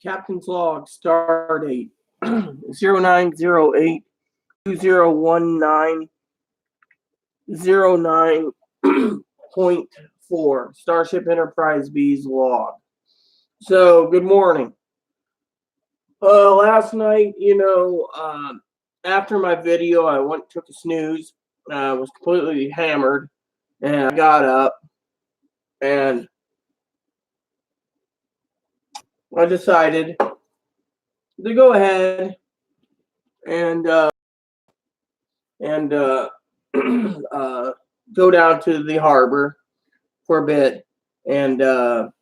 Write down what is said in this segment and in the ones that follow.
Captain's log, star date 0908 2019 09.4. Starship Enterprise B's log. So, good morning. Last night, after my video, I took a snooze. I was completely hammered, and I got up, and I decided to go ahead and go down to the harbor for a bit, and when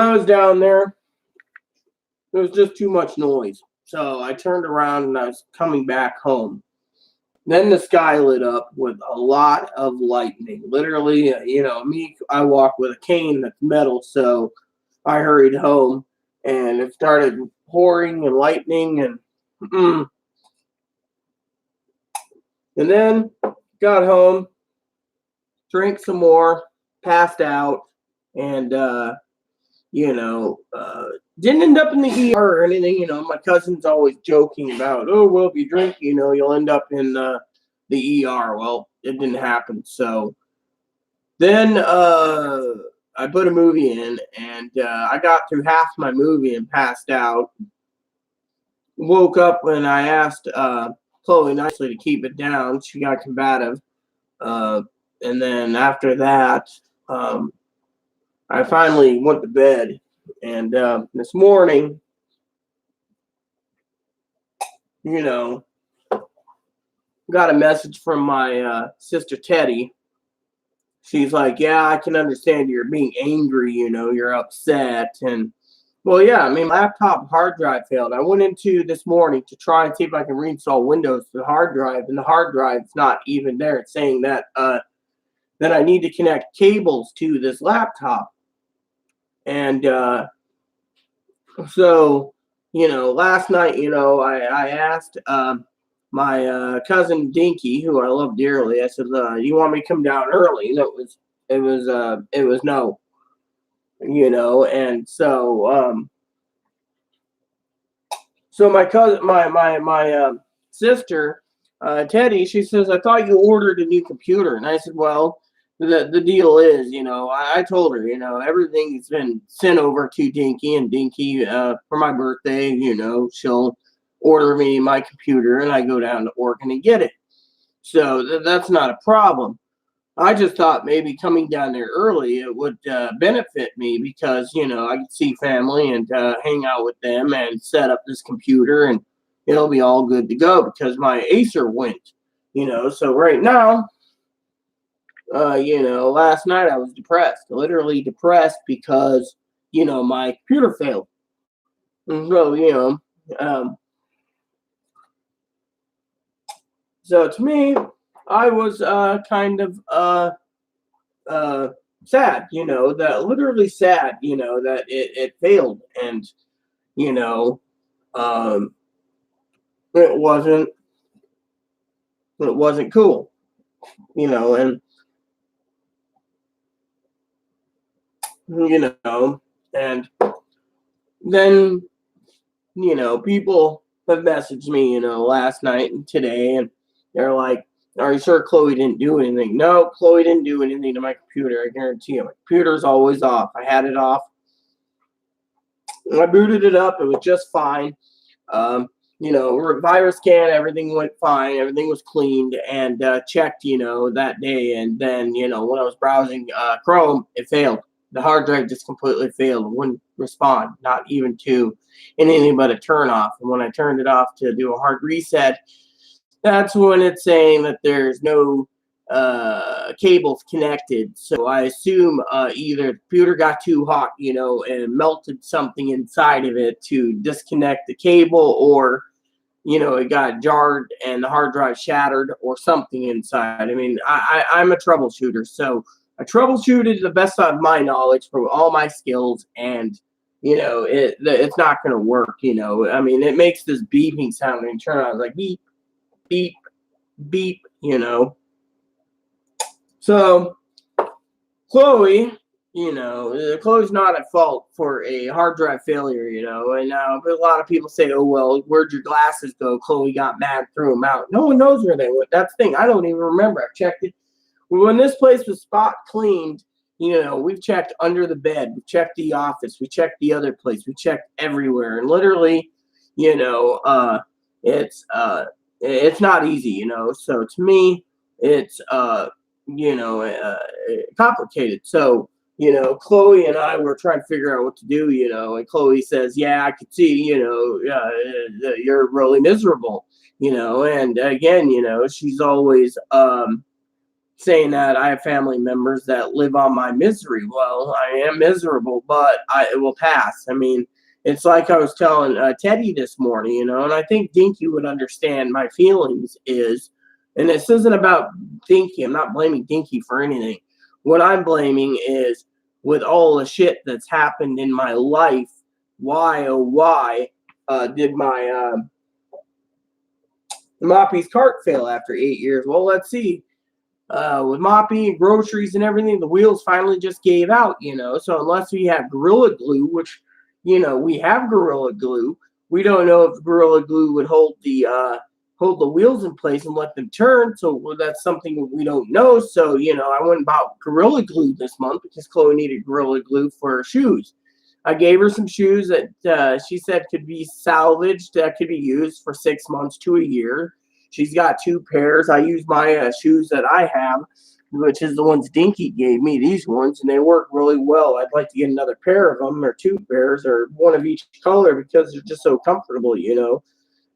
I was down there, there was just too much noise. So I turned around and I was coming back home. Then the sky lit up with a lot of lightning. Literally, I walk with a cane that's metal, so I hurried home and it started pouring and lightning and then got home, drank some more, passed out, and didn't end up in the ER or anything. My cousin's always joking about, oh, well, if you drink, you'll end up in the ER. Well, it didn't happen. So then I put a movie in, and I got through half my movie and passed out. Woke up when I asked Chloe nicely to keep it down. She got combative. And then after that, I finally went to bed. And this morning, got a message from my sister Teddy. She's like, yeah, I can understand you're being angry, you're upset. And, well, yeah, my laptop hard drive failed. I went into this morning to try and see if I can reinstall Windows to the hard drive, and the hard drive's not even there. It's saying that that I need to connect cables to this laptop. And so, last night, I asked my cousin Dinky, who I love dearly. I said, "You want me to come down early?" And it was no, And so, so my cousin, my sister, Teddy, she says, "I thought you ordered a new computer," and I said, "Well, the deal is, I told her, everything's been sent over to Dinky, and Dinky, for my birthday, she'll order me my computer, and I go down to Oregon and get it. So that's not a problem. I just thought maybe coming down there early, it would benefit me because, I could see family and hang out with them and set up this computer, and it'll be all good to go because my Acer went, So right now, last night I was depressed, literally depressed because, my computer failed. And so, so to me, I was kind of sad, that literally sad, that it failed, and um, it wasn't cool, and and then people have messaged me, last night and today, and they're like, "Are you sure Chloe didn't do anything?" No, Chloe didn't do anything to my computer. I guarantee you. My computer's always off. I had it off. I booted it up. It was just fine. Virus scan, everything went fine. Everything was cleaned and checked, that day. And then, when I was browsing Chrome, it failed. The hard drive just completely failed. It wouldn't respond, not even to anything but a turn off. And when I turned it off to do a hard reset, that's when it's saying that there's no cables connected. So I assume either the computer got too hot, and melted something inside of it to disconnect the cable, or it got jarred and the hard drive shattered, or something inside. I'm a troubleshooter, so I troubleshooted to the best of my knowledge from all my skills, and it's not going to work. It makes this beeping sound, and turn on like beep, beep, beep. So Chloe, Chloe's not at fault for a hard drive failure, and but a lot of people say, oh, well, where'd your glasses go? Chloe got mad, threw them out. No one knows where they went. That's the thing. I don't even remember. I've checked it. When this place was spot cleaned, we've checked under the bed, we checked the office, we checked the other place, we checked everywhere, and literally, you know, uh, it's it's not easy, So to me, it's you know, uh, complicated. So Chloe and I were trying to figure out what to do, and Chloe says, "Yeah, I could see, you're really miserable." And again, she's always saying that I have family members that live on my misery. Well, I am miserable, but it will pass. I mean, it's like I was telling Teddy this morning, and I think Dinky would understand my feelings is, and this isn't about Dinky. I'm not blaming Dinky for anything. What I'm blaming is with all the shit that's happened in my life, why, oh, why did my Moppy's cart fail after 8 years? Well, let's see with Moppy, groceries, and everything, the wheels finally just gave out, So unless we have Gorilla Glue, which, we have Gorilla Glue, we don't know if Gorilla Glue would hold the wheels in place and let them turn. So that's something we don't know. So I went and bought Gorilla Glue this month because Chloe needed Gorilla Glue for her shoes. I gave her some shoes that she said could be salvaged, that could be used for 6 months to a year. She's got 2 pairs. I use my shoes that I have, which is the ones Dinky gave me, these ones, and they work really well. I'd like to get another pair of them, or 2 pairs, or one of each color because they're just so comfortable,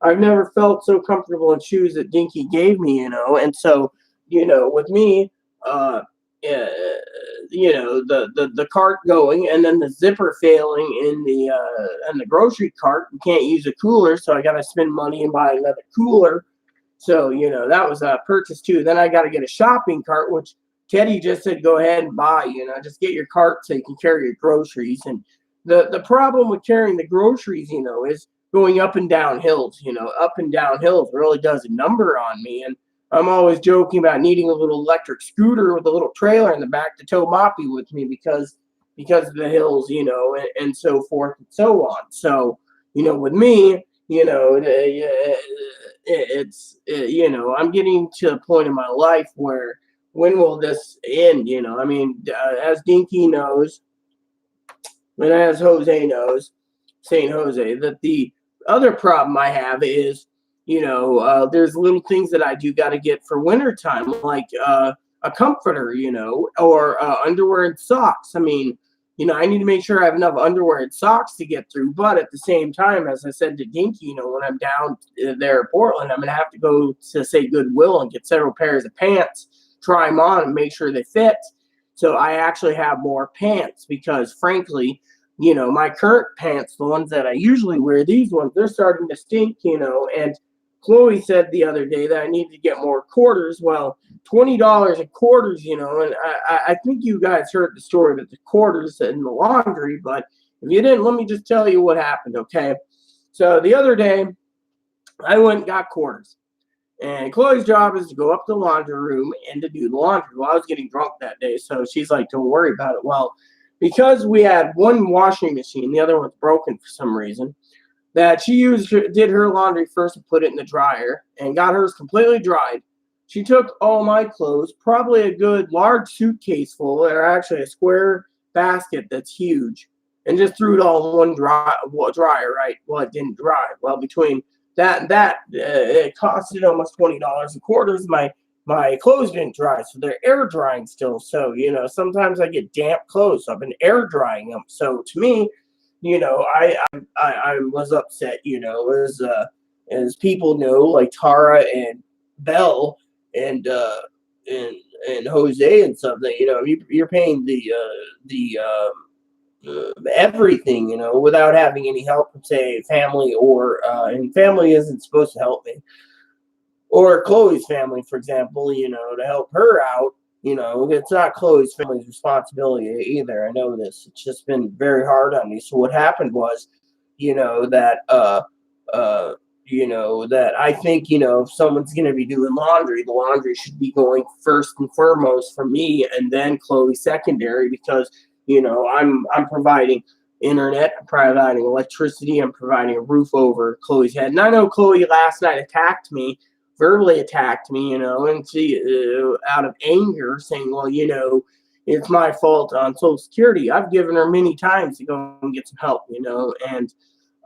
I've never felt so comfortable in shoes that Dinky gave me, and so, with me, uh, the cart going and then the zipper failing in the grocery cart. We can't use a cooler, so I got to spend money and buy another cooler. So, that was a purchase too. Then I got to get a shopping cart, which Teddy just said, go ahead and buy, just get your cart so you can carry your groceries. And the problem with carrying the groceries, is going up and down hills, up and down hills really does a number on me. And I'm always joking about needing a little electric scooter with a little trailer in the back to tow Moppy with me because of the hills, and so forth and so on. So, with me, I'm getting to a point in my life where when will this end? I mean, as Dinky knows, and as Jose knows, Saint Jose, that the other problem I have is, there's little things that I do got to get for wintertime, like a comforter, or underwear and socks. I mean, I need to make sure I have enough underwear and socks to get through. But at the same time, as I said to Dinky, when I'm down there at Portland, I'm going to have to go to, say, Goodwill and get several pairs of pants, try them on and make sure they fit. So I actually have more pants because, frankly, my current pants, the ones that I usually wear, these ones, they're starting to stink, and Chloe said the other day that I need to get more quarters. Well, $20 in quarters, and I think you guys heard the story about the quarters in the laundry, but if you didn't, let me just tell you what happened, okay? So the other day, I went and got quarters. And Chloe's job is to go up to the laundry room and to do the laundry. Well, I was getting drunk that day, so she's like, don't worry about it. Well, because we had one washing machine, the other one's broken for some reason, that she did her laundry first and put it in the dryer and got hers completely dried. She took all my clothes, probably a good large suitcase full, or actually a square basket that's huge, and just threw it all in one dryer, right? Well, it didn't dry. Well, between that and that, it costed almost $20 a quarters. My clothes didn't dry, so they're air drying still. So, sometimes I get damp clothes, so I've been air drying them. So to me, I was upset, as people know, like Tara and Belle and and Jose and something, you're paying everything, without having any help from, say, family, or and family isn't supposed to help me, or Chloe's family, for example, to help her out. It's not Chloe's family's responsibility either. I know this. It's just been very hard on me. So what happened was, that that I think, if someone's going to be doing laundry, the laundry should be going first and foremost for me, and then Chloe secondary, because, I'm providing internet, I'm providing electricity, I'm providing a roof over Chloe's head. And I know Chloe last night verbally attacked me, and she, out of anger, saying, well, it's my fault on Social Security. I've given her many times to go and get some help, and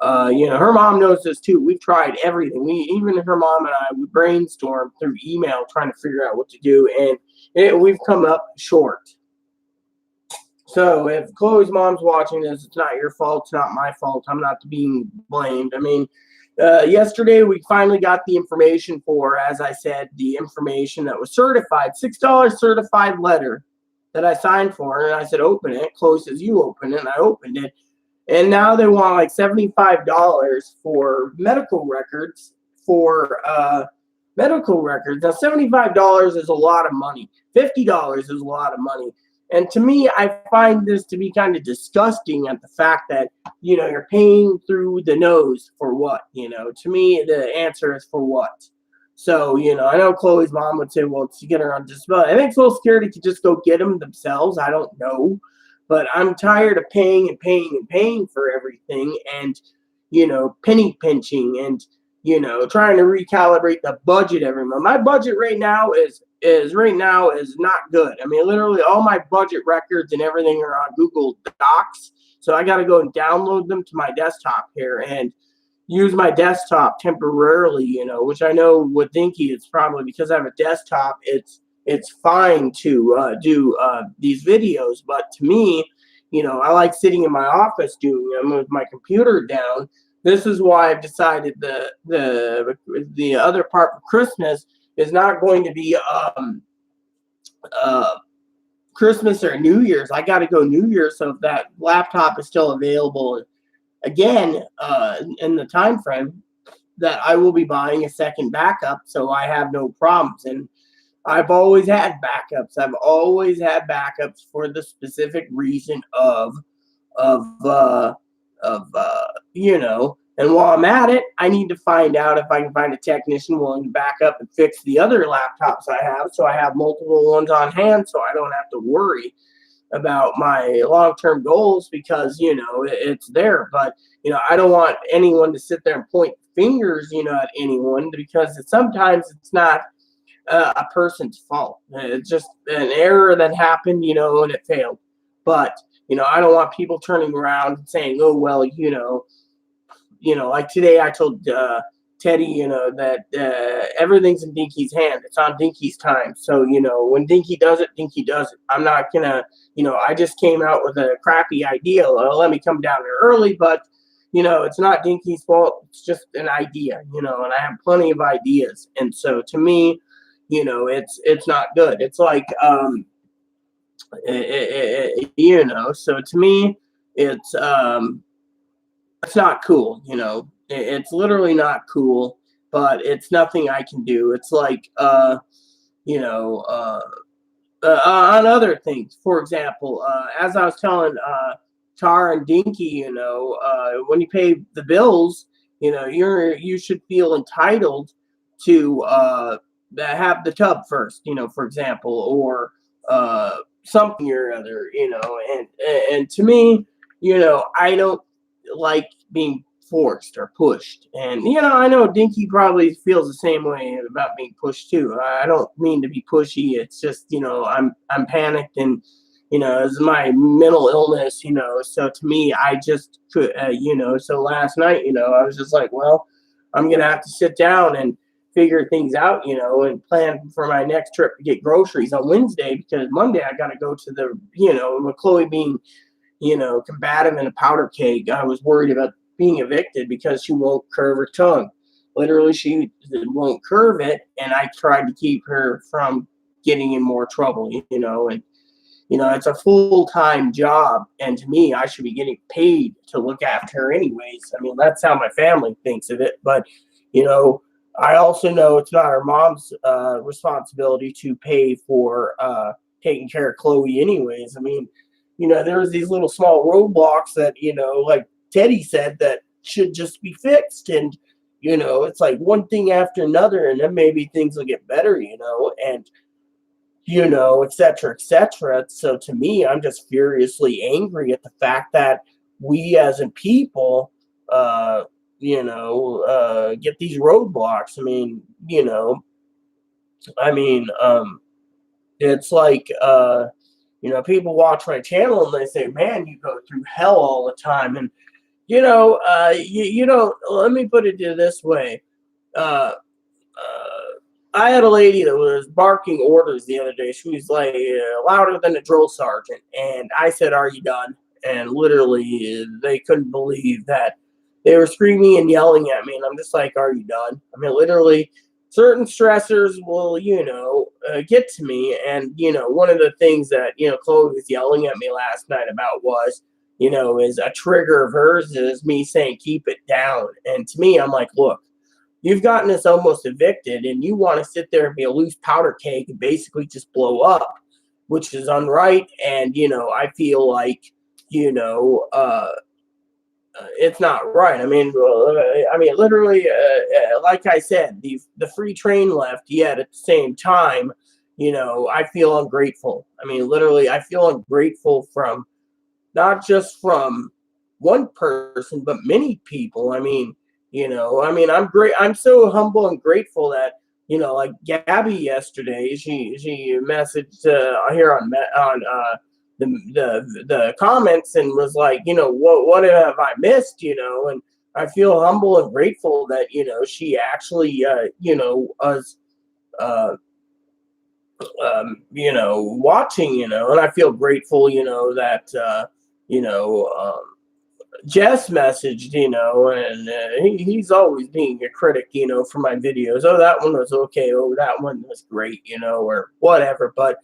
her mom knows this too. We've tried everything. Even her mom and I, we brainstormed through email trying to figure out what to do, and we've come up short. So if Chloe's mom's watching this, it's not your fault. It's not my fault. I'm not being blamed. I mean, yesterday we finally got the information for, as I said, the information that was certified, $6 certified letter that I signed for, and I said, open it. Chloe says, you open it, and I opened it. And now they want like $75 for medical records, Now, $75 is a lot of money. $50 is a lot of money. And to me, I find this to be kind of disgusting at the fact that, you're paying through the nose for what? To me, the answer is for what? So, I know Chloe's mom would say, well, to get her on disability. I think Social Security could just go get them themselves. I don't know. But I'm tired of paying and paying and paying for everything, and, penny pinching, and, trying to recalibrate the budget every month. My budget right now is not good. I mean, literally all my budget records and everything are on Google Docs. So I got to go and download them to my desktop here and use my desktop temporarily, which I know with Dinky, it's probably because I have a desktop. It's fine to do these videos, but to me, I like sitting in my office doing them with my computer down. This is why I've decided the other part of Christmas is not going to be Christmas or New Year's. I got to go New Year's, so if that laptop is still available again in the time frame, that I will be buying a second backup, so I have no problems. And I've always had backups. I've always had backups for the specific reason of and while I'm at it, I need to find out if I can find a technician willing to back up and fix the other laptops I have, so I have multiple ones on hand, so I don't have to worry about my long-term goals, because, it's there. But, I don't want anyone to sit there and point fingers, at anyone, because sometimes it's not a person's fault. It's just an error that happened, and it failed. But, I don't want people turning around and saying, oh, well, like today I told Teddy, that everything's in Dinky's hand. It's on Dinky's time. So, when Dinky does it, Dinky does it. I'm not going to, I just came out with a crappy idea. Let me come down there early, but, it's not Dinky's fault. It's just an idea, and I have plenty of ideas. And so to me, it's not good. It's like, so to me, it's not cool, it's literally not cool, but it's nothing I can do. It's like, on other things, for example, as I was telling Tar and Dinky, when you pay the bills, you should feel entitled to have the tub first, for example, or something or other, and to me, I don't like being forced or pushed. And I know Dinky probably feels the same way about being pushed too. I don't mean to be pushy. It's just, I'm panicked, and it's my mental illness, so to me, I just could, so last night, I was just like, well, I'm gonna have to sit down and figure things out, and plan for my next trip to get groceries on Wednesday, because Monday I gotta go to the, with Chloe being, combative and a powder keg. I was worried about being evicted because she won't curve her tongue. Literally, she won't curve it, and I tried to keep her from getting in more trouble, and it's a full-time job, and to me, I should be getting paid to look after her anyways. I mean, that's how my family thinks of it, but, I also know it's not her mom's responsibility to pay for taking care of Chloe anyways. I mean, there's these little small roadblocks that, like Teddy said, that should just be fixed. And, it's like one thing after another, and then maybe things will get better, and et cetera, et cetera. So to me, I'm just furiously angry at the fact that we as a people, get these roadblocks. I mean, it's like, people watch my channel and they say, man, you go through hell all the time. And, let me put it this way. Uh, I had a lady that was barking orders the other day. She was like louder than a drill sergeant. And I said, are you done? And literally, they couldn't believe that they were screaming and yelling at me. And I'm just like, are you done? I mean, literally, certain stressors will, get to me. And, one of the things that, Chloe was yelling at me last night about was, is a trigger of hers is me saying, keep it down. And to me, I'm like, look, you've gotten us almost evicted, and you want to sit there and be a loose powder keg and basically just blow up, which is unright. And I feel like it's not right. Literally, like I said, the free train left. Yet at the same time, I feel ungrateful. I mean, literally, I feel ungrateful from not just from one person, but many people. I'm great. I'm so humble and grateful that, like Gabby yesterday, she messaged here on the comments and was like, what have I missed, and I feel humble and grateful that, she actually, was, watching, and I feel grateful, that, you know, um, Jess messaged, and he's always being a critic, for my videos. Oh, that one was okay. Oh, that one was great, or whatever. But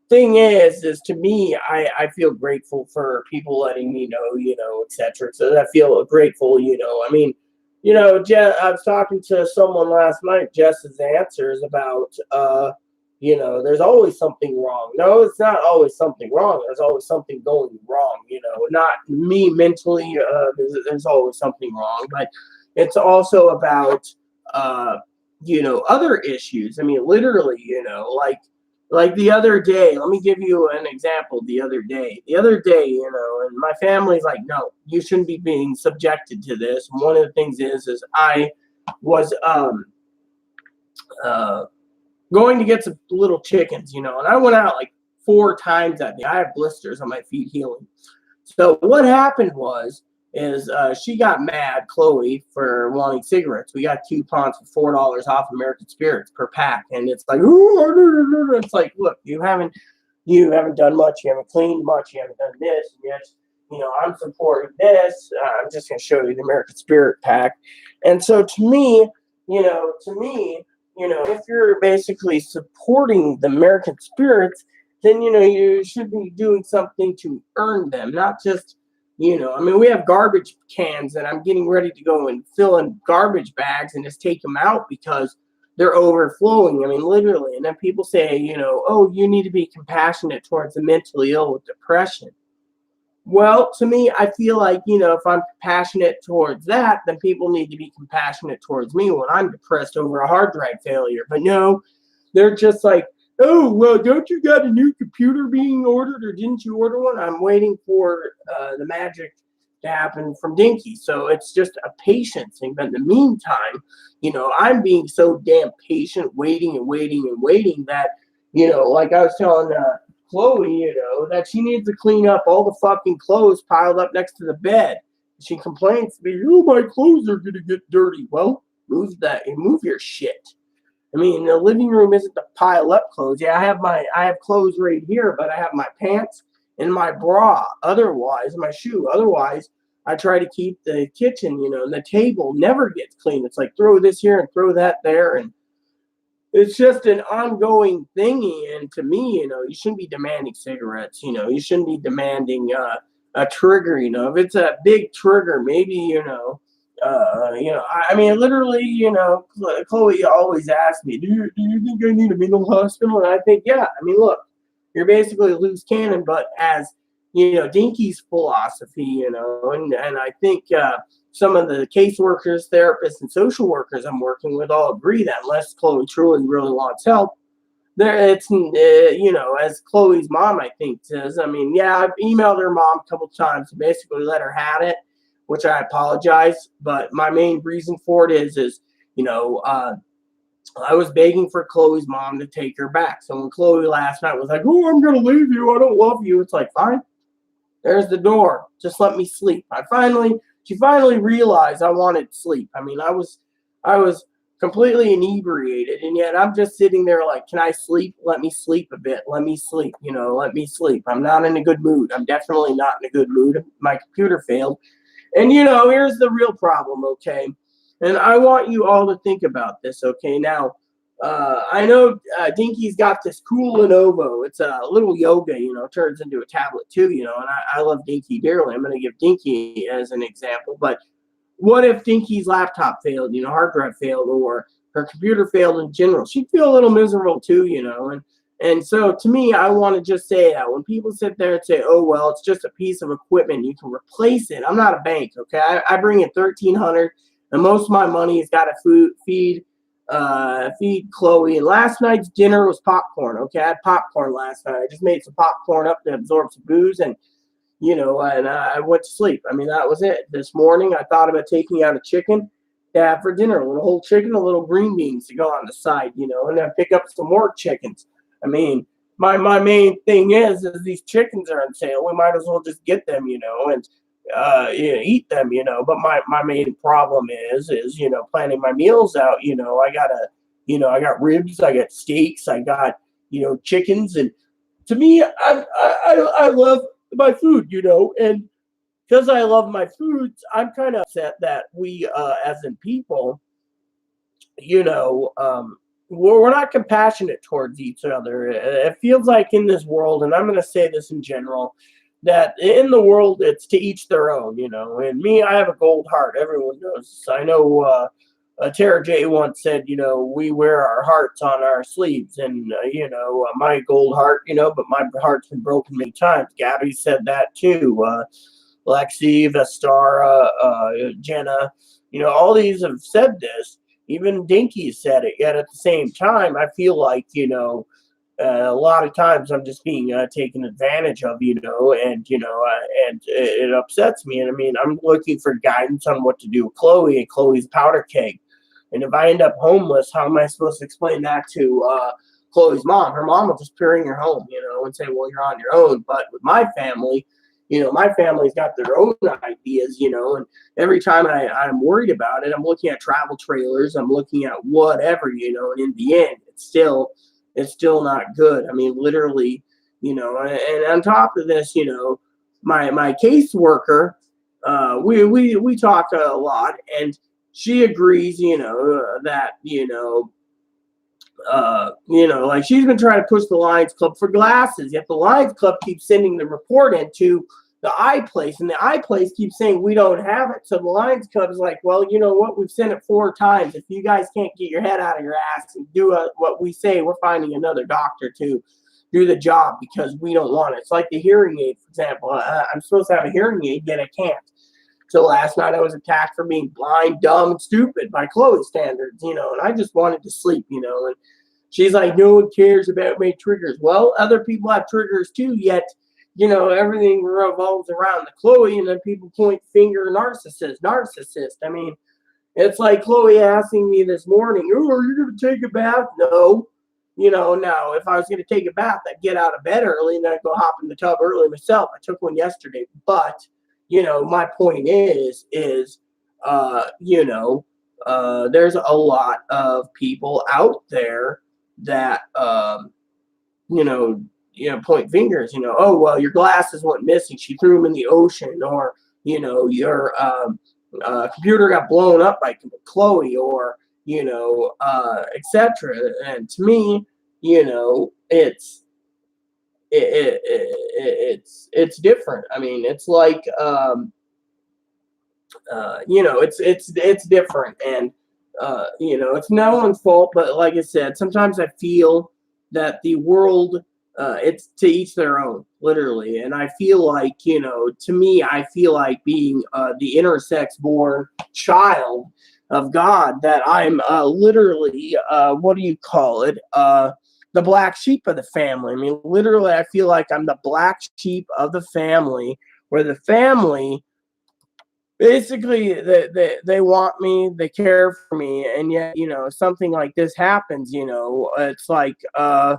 thing is to me, I feel grateful for people letting me know, etc. So I feel grateful, I was talking to someone last night, Jess's answers about, there's always something wrong. No, it's not always something wrong. There's always something going wrong, not me mentally. There's always something wrong, but it's also about, other issues. I mean, literally, like the other day, let me give you an example. The other day, and my family's like, no, you shouldn't be being subjected to this. And one of the things is I was, uh, going to get some little chickens, and I went out like 4 times that day. I have blisters on my feet healing. So what happened is she got mad, Chloe, for wanting cigarettes. We got coupons for $4 off American Spirits per pack, and it's like, ooh, it's like, look, you haven't done much, you haven't cleaned much, you haven't done this, and yet, I'm supporting this. I'm just going to show you the American Spirit pack, and so to me, if you're basically supporting the American Spirits, then you should be doing something to earn them, not just. We have garbage cans that I'm getting ready to go and fill in garbage bags and just take them out because they're overflowing. I mean, literally. And then people say, oh, you need to be compassionate towards the mentally ill with depression. Well, to me, I feel like, if I'm compassionate towards that, then people need to be compassionate towards me when I'm depressed over a hard drive failure. But no, they're just like, oh, well, don't you got a new computer being ordered, or didn't you order one? I'm waiting for the magic to happen from Dinky. So it's just a patience thing. But in the meantime, I'm being so damn patient, waiting and waiting and waiting that, like I was telling Chloe, that she needs to clean up all the fucking clothes piled up next to the bed. She complains to me, oh, my clothes are going to get dirty. Well, move your shit. I mean, the living room isn't to pile up clothes. Yeah, I have clothes right here, but I have my pants and my bra. Otherwise, my shoe. Otherwise, I try to keep the kitchen, and the table never gets clean. It's like throw this here and throw that there, and it's just an ongoing thingy. And to me, you shouldn't be demanding cigarettes. You shouldn't be demanding a trigger. If it's a big trigger, maybe literally, Chloe always asks me, do you think I need a mental hospital? And I think, yeah. I mean, look, you're basically a loose cannon, but as Dinky's philosophy, and I think some of the caseworkers, therapists, and social workers I'm working with all agree that unless Chloe truly really wants help, as Chloe's mom, I think, says. I mean, yeah, I've emailed her mom a couple times to basically let her have it, which I apologize. But my main reason for it is I was begging for Chloe's mom to take her back. So when Chloe last night was like, "Oh, I'm gonna leave you. I don't love you," it's like, fine. There's the door. Just let me sleep. She finally realized I wanted sleep. I mean, I was completely inebriated, and yet I'm just sitting there like, can I sleep? Let me sleep a bit. Let me sleep. Let me sleep. I'm not in a good mood. I'm definitely not in a good mood. My computer failed. And here's the real problem, okay? And I want you all to think about this, okay? Now, I know Dinky's got this cool Lenovo. It's a little yoga, turns into a tablet too, and I love Dinky dearly. I'm going to give Dinky as an example. But what if Dinky's laptop failed, hard drive failed, or her computer failed in general? She'd feel a little miserable too, And so to me, I want to just say that when people sit there and say, "Oh, well, it's just a piece of equipment, you can replace it." I'm not a bank, okay? I bring in $1,300, and most of my money has got to feed Chloe. And last night's dinner was popcorn. Okay, I had popcorn last night. I just made some popcorn up to absorb some booze, and I went to sleep. I mean, that was it. This morning, I thought about taking out a chicken to have for dinner, a little whole chicken, a little green beans to go on the side, and then pick up some more chickens. I mean, my main thing is these chickens are on sale. We might as well just get them, and eat them, But my main problem is planning my meals out. I got ribs, I got steaks, I got chickens, and to me, I love my food, and because I love my foods, I'm kind of upset that we, as in people, we're not compassionate towards each other. It feels like in this world, and I'm going to say this in general, that in the world it's to each their own, And me, I have a gold heart. Everyone knows this. I know Tara J once said, we wear our hearts on our sleeves, and my gold heart, but my heart's been broken many times. Gabby said that too. Lexi, Vestara, Jenna, all these have said this. Even Dinky said it. Yet at the same time, I feel like a lot of times I'm just being taken advantage of, and it upsets me. And I mean, I'm looking for guidance on what to do with Chloe and Chloe's powder keg. And if I end up homeless, how am I supposed to explain that to Chloe's mom? Her mom will just bring her home, and say, "Well, you're on your own." But with my family, my family's got their own ideas, and every time I'm worried about it, I'm looking at travel trailers, I'm looking at whatever, and in the end, it's still not good. I mean, literally, and on top of this, my caseworker, we talk a lot, and she agrees, that, like she's been trying to push the Lions Club for glasses, yet the Lions Club keeps sending the report into the eye place, and the eye place keeps saying we don't have it. So the Lions Club is like, well, you know what? We've sent it 4 times. If you guys can't get your head out of your ass and do what we say, we're finding another doctor to do the job because we don't want it. It's like the hearing aid, for example. I'm supposed to have a hearing aid, yet I can't. So last night I was attacked for being blind, dumb, and stupid by Chloe's standards, and I just wanted to sleep, and she's like, no one cares about my triggers. Well, other people have triggers too, yet, everything revolves around the Chloe, and then people point finger narcissist. I mean, it's like Chloe asking me this morning, "Oh, are you going to take a bath?" No. Now, if I was going to take a bath, I'd get out of bed early and then I'd go hop in the tub early myself. I took one yesterday, but my point is, there's a lot of people out there that, point fingers, "Oh, well, your glasses went missing. She threw them in the ocean," or, your computer got blown up by Chloe, or, etc. And to me, it's different. I mean, it's like, it's different, and it's no one's fault. But like I said, sometimes I feel that the world it's to each their own, literally. And I feel like, to me, I feel like being the intersex born child of God, that I'm literally, what do you call it? The black sheep of the family. I mean, literally, I feel like I'm the black sheep of the family, where the family basically they want me, they care for me, and yet something like this happens. It's like I'm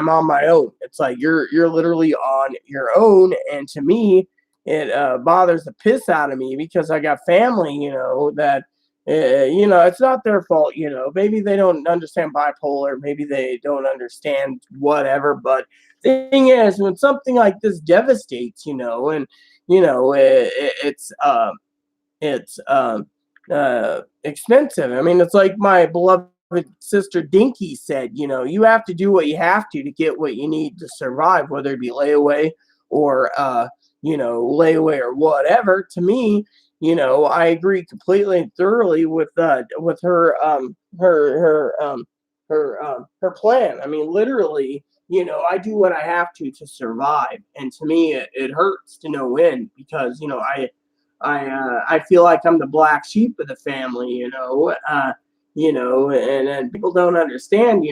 on my own. It's like you're literally on your own, and to me it bothers the piss out of me, because I got family, that it's not their fault. Maybe they don't understand bipolar, maybe they don't understand whatever, but the thing is, when something like this devastates, and it's expensive. I mean, it's like my beloved sister Dinky said, you have to do what you have to get what you need to survive, whether it be layaway or layaway or whatever. To me, I agree completely and thoroughly with her her plan. I mean, literally, I do what I have to survive, and to me, it hurts to no end, because I feel like I'm the black sheep of the family, and people don't understand,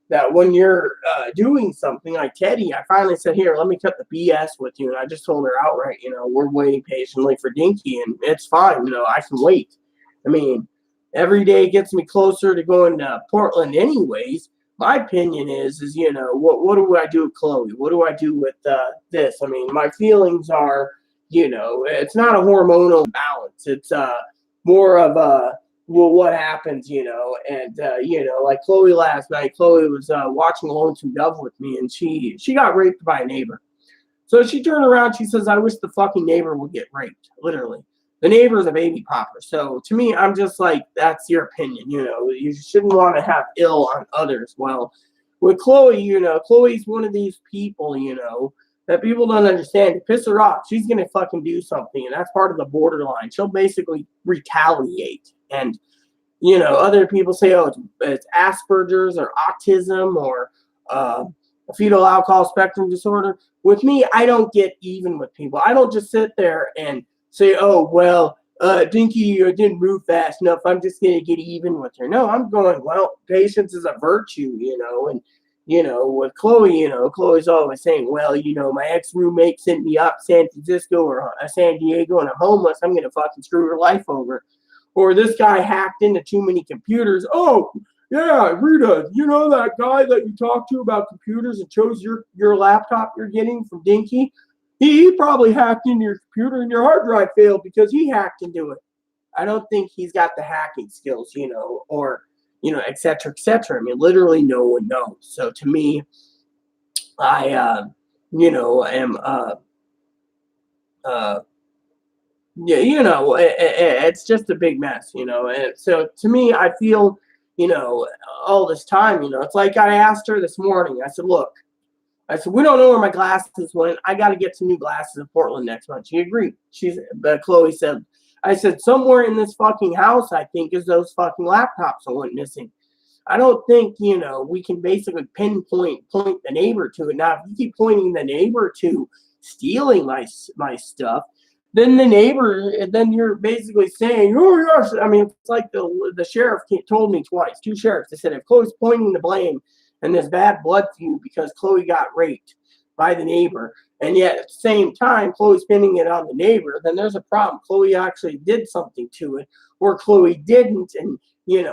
that when you're doing something like Teddy, I finally said, here, let me cut the BS with you, and I just told her outright, we're waiting patiently for Dinky, and it's fine, I can wait. I mean, every day gets me closer to going to Portland, anyways. My opinion is what do I do with Chloe? What do I do with this? I mean, my feelings are, it's not a hormonal balance. It's more of a, well, what happens, and like Chloe last night. Chloe was watching Lonesome Dove with me, and she got raped by a neighbor. So she turned around, she says, I wish the fucking neighbor would get raped. Literally. The neighbor is a baby popper. So to me, I'm just like, that's your opinion. You shouldn't want to have ill on others. Well, with Chloe, Chloe's one of these people, that people don't understand. To piss her off, she's going to fucking do something. And that's part of the borderline. She'll basically retaliate. And, other people say, oh, it's Asperger's or autism or fetal alcohol spectrum disorder. With me, I don't get even with people. I don't just sit there and say, oh, well, Dinky didn't move fast enough, I'm just going to get even with her. No, I'm going, well, patience is a virtue, and, with Chloe, Chloe's always saying, well, my ex-roommate sent me up San Francisco or San Diego, and I'm homeless, I'm going to fucking screw her life over. Or this guy hacked into too many computers. Oh, yeah, Rita, that guy that you talked to about computers and chose your laptop you're getting from Dinky? He probably hacked into your computer and your hard drive failed because he hacked into it. I don't think he's got the hacking skills, or, et cetera, et cetera. I mean, literally no one knows. So to me, I, am, it's just a big mess, and so to me, I feel, all this time, it's like I asked her this morning, I said, look, we don't know where my glasses went. I got to get some new glasses in Portland next month. She agreed. But Chloe said, I said, somewhere in this fucking house, I think, is those fucking laptops that went missing. I don't think, we can basically point the neighbor to it. Now, if you keep pointing the neighbor to stealing my stuff, then you're basically saying, oh, yes. I mean, it's like the sheriff told me twice, two sheriffs. They said, if Chloe's pointing the blame and there's bad blood feud because Chloe got raped by the neighbor, and yet at the same time, Chloe's pinning it on the neighbor, then there's a problem. Chloe actually did something to it, or Chloe didn't, and, in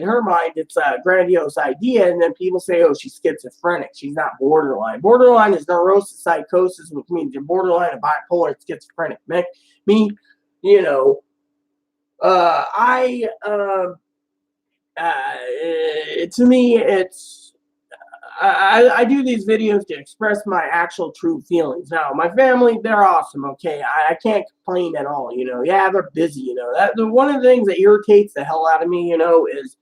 her mind, it's a grandiose idea, and then people say, oh, she's schizophrenic. She's not borderline. Borderline is neurosis psychosis, which means you're borderline and bipolar and schizophrenic. Me, to me, it's I do these videos to express my actual true feelings. Now, my family, they're awesome, okay? I can't complain at all, Yeah, they're busy, one of the things that irritates the hell out of me, is,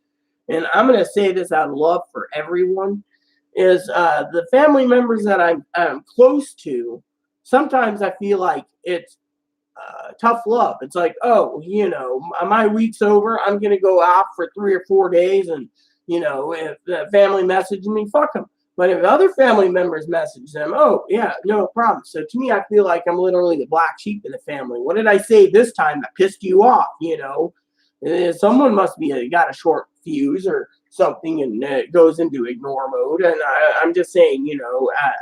and I'm going to say this out of love for everyone, is the family members that I'm close to, sometimes I feel like it's tough love. It's like, oh, my week's over. I'm going to go out for 3 or 4 days, and, if the family messaging me, fuck them. But if other family members message them, oh, yeah, no problem. So to me, I feel like I'm literally the black sheep in the family. What did I say this time that pissed you off? Someone must be got a short fuse or something, and it goes into ignore mode. And I'm just saying,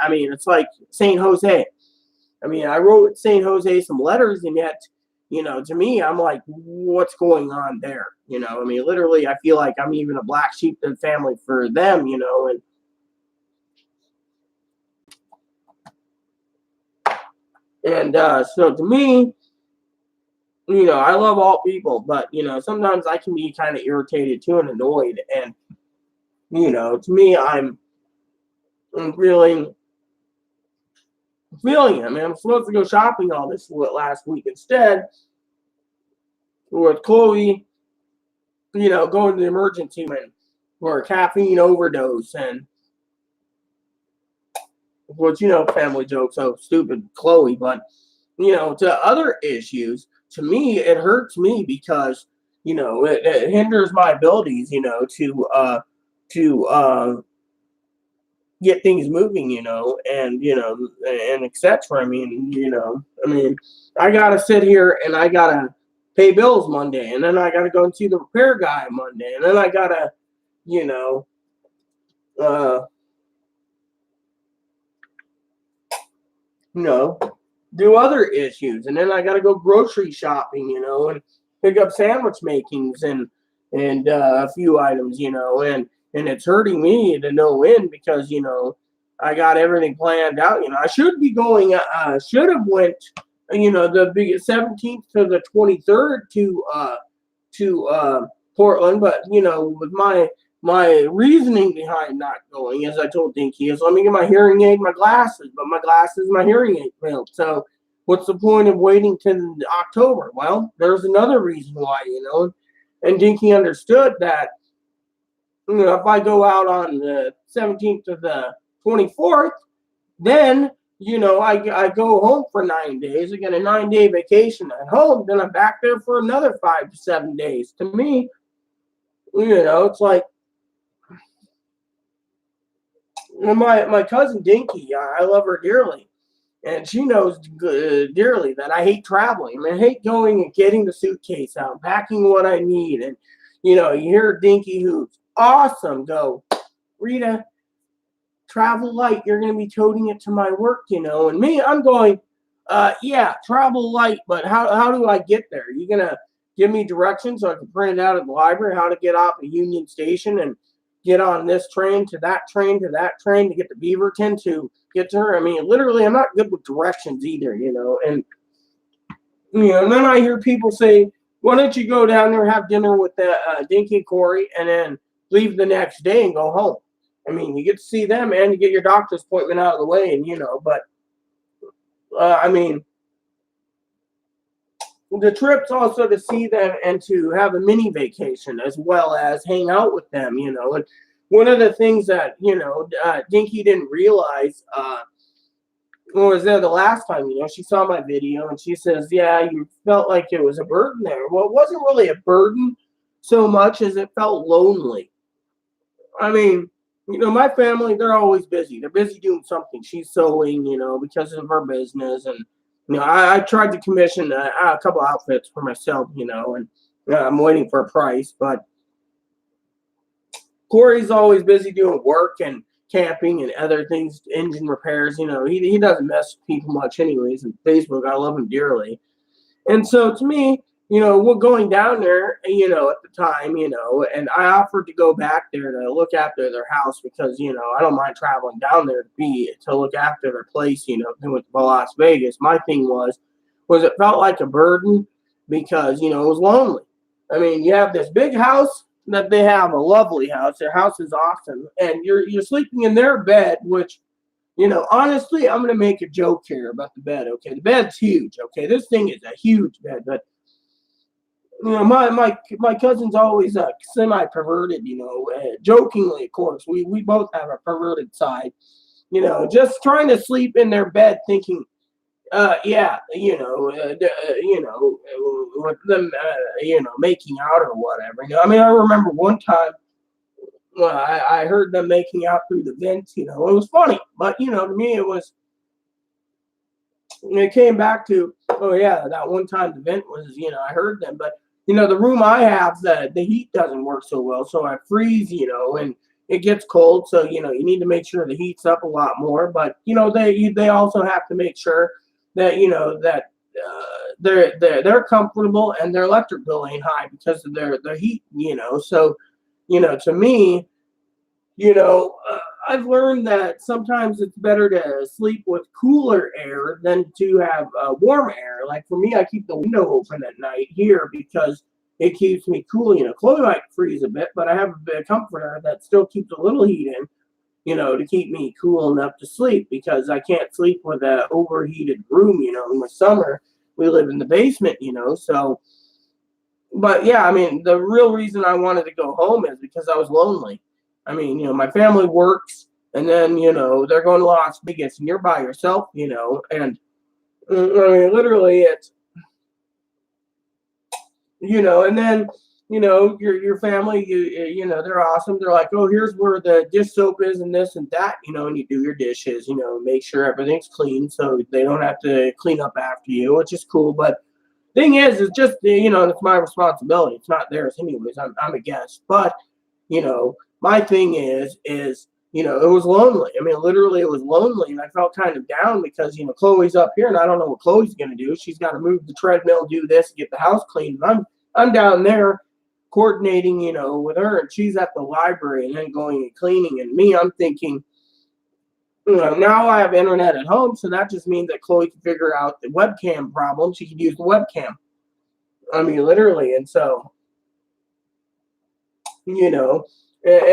I mean, it's like St. Jose. I mean, I wrote St. Jose some letters, and yet, to me, I'm like, what's going on there? I mean, literally, I feel like I'm even a black sheep in the family for them, and so to me, I love all people, but sometimes I can be kind of irritated too and annoyed, and to me, I'm feeling it. I mean, I'm supposed to go shopping all this last week instead with Chloe, going to the emergency room for a caffeine overdose, and which family joke, so stupid, Chloe, but to other issues, to me, it hurts me because it hinders my abilities, to get things moving, and etc. I mean, I gotta sit here and I gotta pay bills Monday, and then I gotta go and see the repair guy Monday, and then I gotta, you know, uh, you know, do other issues, and then I gotta go grocery shopping, and pick up sandwich makings and a few items, and it's hurting me to no end because I got everything planned out. I should be going. Should have went. The big 17th to the 23rd to Portland, but with my reasoning behind not going, as I told Dinky, is let me get my hearing aid, my glasses, but my glasses, my hearing aid failed. So what's the point of waiting till October? Well, there's another reason why, and Dinky understood that, if I go out on the 17th to the 24th, then, I go home for 9 days. I get a 9-day vacation at home. Then I'm back there for another 5 to 7 days. To me, it's like, my cousin Dinky, I love her dearly. And she knows dearly that I hate traveling. I mean, I hate going and getting the suitcase out, packing what I need. And, you hear Dinky, who's awesome, go, Rita, travel light. You're going to be toting it to my work, And me, I'm going, yeah, travel light. But how do I get there? You going to give me directions so I can print it out at the library, how to get off at Union Station and get on this train to that train to that train to get to Beaverton to get to her. I mean, literally, I'm not good with directions either, And, and then I hear people say, why don't you go down there, have dinner with Dinky and Corey, and then leave the next day and go home? I mean, you get to see them and you get your doctor's appointment out of the way, and, but, I mean, the trip's also to see them and to have a mini vacation as well as hang out with them, And one of the things that, Dinky didn't realize, was there the last time, she saw my video and she says, yeah, you felt like it was a burden there. Well, it wasn't really a burden so much as it felt lonely. I mean, my family, they're always busy. They're busy doing something. She's sewing, because of her business. And, I tried to commission a couple outfits for myself, and I'm waiting for a price. But Corey's always busy doing work and camping and other things, engine repairs. He doesn't mess with people much anyways. And Facebook, I love him dearly. And so to me, we're going down there, at the time, and I offered to go back there to look after their house because, I don't mind traveling down there to look after their place, with Las Vegas. My thing was it felt like a burden because, it was lonely. I mean, you have this big house that they have, a lovely house. Their house is awesome. And you're sleeping in their bed, which, honestly, I'm going to make a joke here about the bed, okay? The bed's huge, okay? This thing is a huge bed, but, my cousin's always semi-perverted, jokingly, of course. We both have a perverted side, just trying to sleep in their bed thinking, yeah, with them, making out or whatever. I mean, I remember one time, well, I heard them making out through the vents. It was funny, but to me it came back to, oh yeah, that one time the vent was, I heard them, but the room I have, the heat doesn't work so well, so I freeze, and it gets cold, so you need to make sure the heat's up a lot more. But they also have to make sure that that they're comfortable and their electric bill ain't high because of their heat. So to me, I've learned that sometimes it's better to sleep with cooler air than to have warm air. Like for me, I keep the window open at night here because it keeps me cool. Chloe might freeze a bit, but I have a comforter that still keeps a little heat in, to keep me cool enough to sleep because I can't sleep with an overheated room. In the summer, we live in the basement, so. But yeah, I mean, the real reason I wanted to go home is because I was lonely. I mean, my family works, and then they're going to Las Vegas, and you're by yourself, and I mean, literally, it's and then your family, they're awesome. They're like, oh, here's where the dish soap is, and this and that, and you do your dishes, make sure everything's clean, so they don't have to clean up after you, which is cool. But thing is, it's just it's my responsibility. It's not theirs, anyways. I'm a guest, but my thing is it was lonely. I mean, literally, it was lonely, and I felt kind of down because Chloe's up here, and I don't know what Chloe's gonna do. She's got to move the treadmill, do this, get the house clean. And I'm down there coordinating, with her, and she's at the library and then going and cleaning. And me, I'm thinking, now I have internet at home, so that just means that Chloe can figure out the webcam problem. She can use the webcam. I mean, literally, and so that's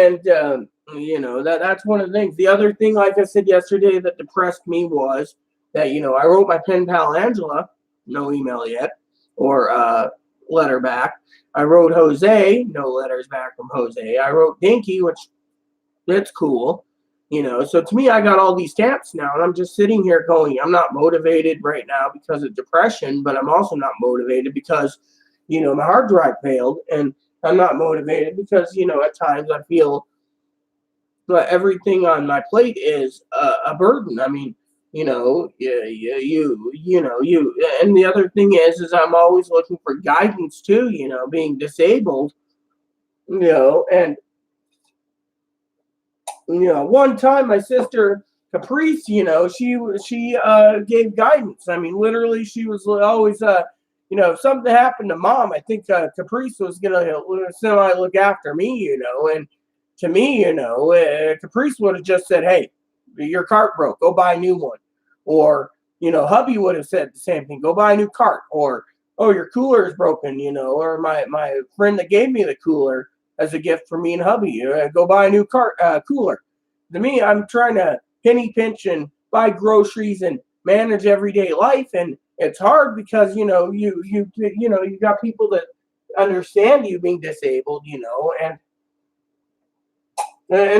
one of the things. The other thing, like I said yesterday, that depressed me was that I wrote my pen pal Angela, no email yet, or letter back. I wrote Jose, no letters back from Jose. I wrote Dinky, which it's cool. So to me, I got all these stamps now, and I'm just sitting here going, I'm not motivated right now because of depression, but I'm also not motivated because, my hard drive failed, and I'm not motivated because, at times I feel that everything on my plate is a burden. I mean, and the other thing is I'm always looking for guidance too, being disabled, and one time my sister Caprice, she gave guidance. I mean, literally, she was always, if something happened to mom, I think Caprice was gonna semi look after me, and to me, Caprice would have just said, "Hey, your cart broke, go buy a new one," or hubby would have said the same thing, "Go buy a new cart," or "Oh, your cooler is broken," or my friend that gave me the cooler as a gift for me and hubby. Go buy a new cooler. To me, I'm trying to penny pinch and buy groceries and manage everyday life, and it's hard because you got people that understand you being disabled, and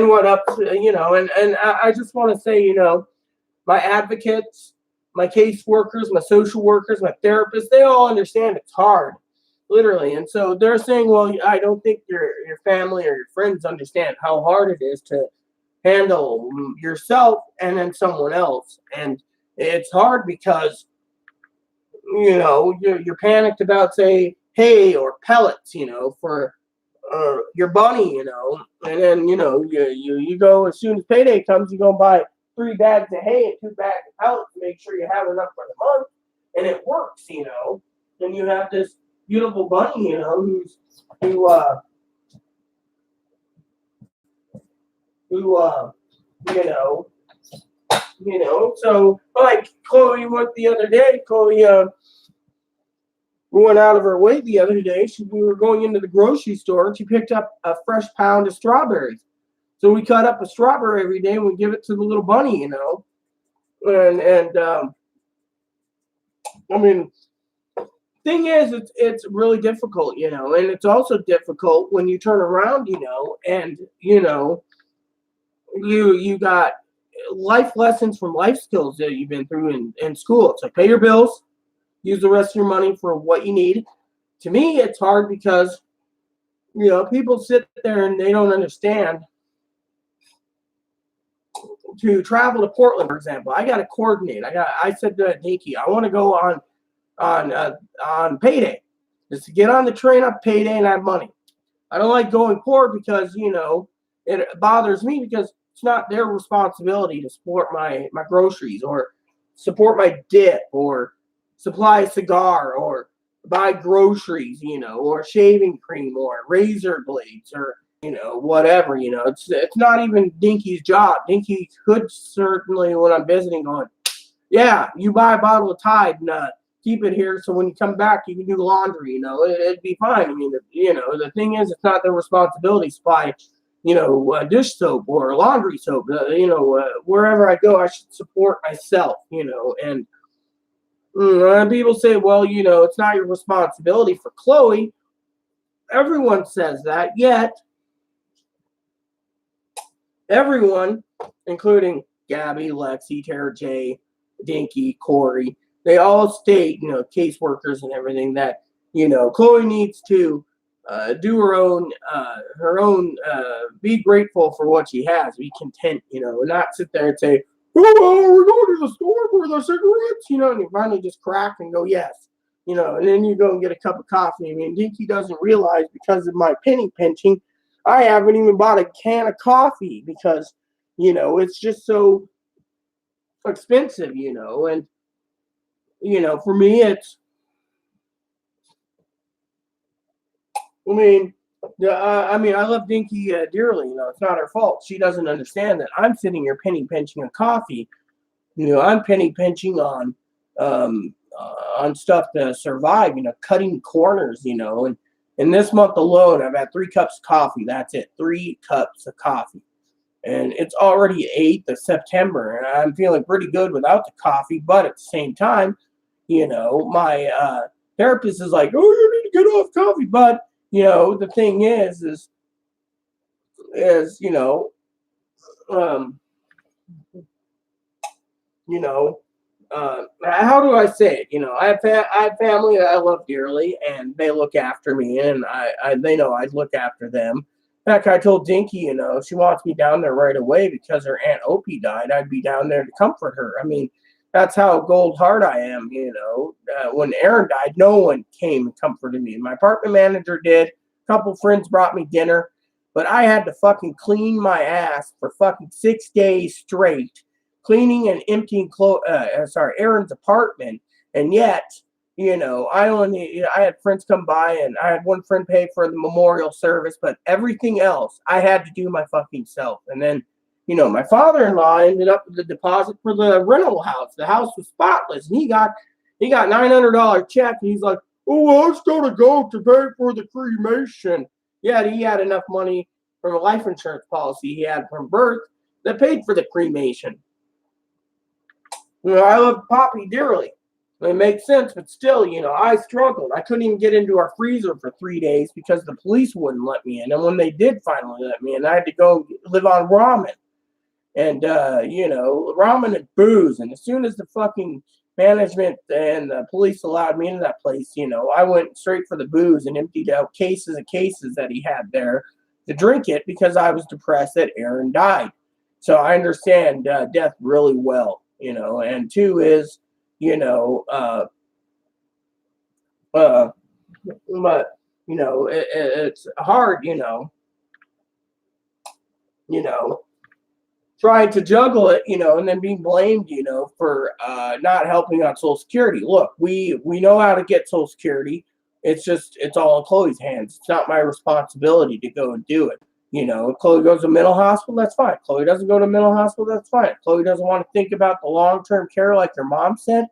what up, and I just want to say, my advocates, my caseworkers, my social workers, my therapists, they all understand it's hard. Literally. And so they're saying, well, I don't think your family or your friends understand how hard it is to handle yourself and then someone else. And it's hard because, you're panicked about, say, hay or pellets, for your bunny, and then, you go as soon as payday comes, you go buy 3 bags of hay and 2 bags of pellets to make sure you have enough for the month. And it works, and you have this beautiful bunny, who so like Chloe went the other day. Chloe went out of her way the other day. We were going into the grocery store, and she picked up a fresh pound of strawberries. So we cut up a strawberry every day, and we give it to the little bunny, and I mean, thing is, it's really difficult, and it's also difficult when you turn around, and you got life lessons from life skills that you've been through in school. It's like pay your bills, use the rest of your money for what you need. To me, it's hard because people sit there and they don't understand to travel to Portland, for example, I got to coordinate. I said to Dinky, I want to go on payday, just to get on the train on payday and have money. I don't like going poor because it bothers me because it's not their responsibility to support my groceries or support my dip or supply a cigar or buy groceries, or shaving cream or razor blades or whatever. It's not even Dinky's job. Dinky could certainly, when I'm visiting, going, yeah, you buy a bottle of Tide and keep it here so when you come back you can do laundry. It'd be fine. I mean, the thing is, it's not their responsibility to buy dish soap or laundry soap. Wherever I go, I should support myself. And people say, well, it's not your responsibility for Chloe. Everyone says that, yet everyone, including Gabby, Lexi, Tara J, Dinky, Corey, they all state, caseworkers and everything, that, Chloe needs to do her own, be grateful for what she has, be content, and not sit there and say, oh, well, we're going to the store for the cigarettes, and you finally just crack and go, yes, and then you go and get a cup of coffee. I mean, Dinky doesn't realize, because of my penny pinching, I haven't even bought a can of coffee because, it's just so expensive, and, for me, it's, I love Dinky dearly. It's not her fault. She doesn't understand that I'm sitting here penny pinching a coffee. I'm penny pinching on stuff to survive. Cutting corners. And in this month alone, I've had 3 cups of coffee. That's it, 3 cups of coffee, and it's already 8th of September, and I'm feeling pretty good without the coffee. But at the same time, my therapist is like, "Oh, you need to get off coffee," but the thing is, how do I say it? I have family that I love dearly, and they look after me, and they know I look after them. In fact, I told Dinky, she wants me down there right away because her Aunt Opie died. I'd be down there to comfort her. I mean, that's how gold heart I am. When Aaron died, no one came and comforted me. My apartment manager did. A couple friends brought me dinner, but I had to fucking clean my ass for fucking 6 days straight, cleaning and emptying Aaron's apartment. And yet, I had friends come by, and I had one friend pay for the memorial service, but everything else I had to do my fucking self. And then, my father-in-law ended up with the deposit for the rental house. The house was spotless, and he got $900 check, and he's like, oh, well, it's going to go to pay for the cremation. Yeah, he had enough money from a life insurance policy he had from birth that paid for the cremation. I love Poppy dearly. It makes sense, but still, I struggled. I couldn't even get into our freezer for 3 days because the police wouldn't let me in. And when they did finally let me in, I had to go live on ramen. And, ramen and booze. And as soon as the fucking management and the police allowed me into that place, I went straight for the booze and emptied out cases that he had there to drink it because I was depressed that Aaron died. So I understand death really well, and 2 is, but, it's hard, trying to juggle it, and then being blamed, for not helping on Social Security. Look, we know how to get Social Security. It's all in Chloe's hands. It's not my responsibility to go and do it. If Chloe goes to mental hospital, that's fine. Chloe doesn't go to mental hospital, that's fine. Chloe doesn't want to think about the long-term care like her mom said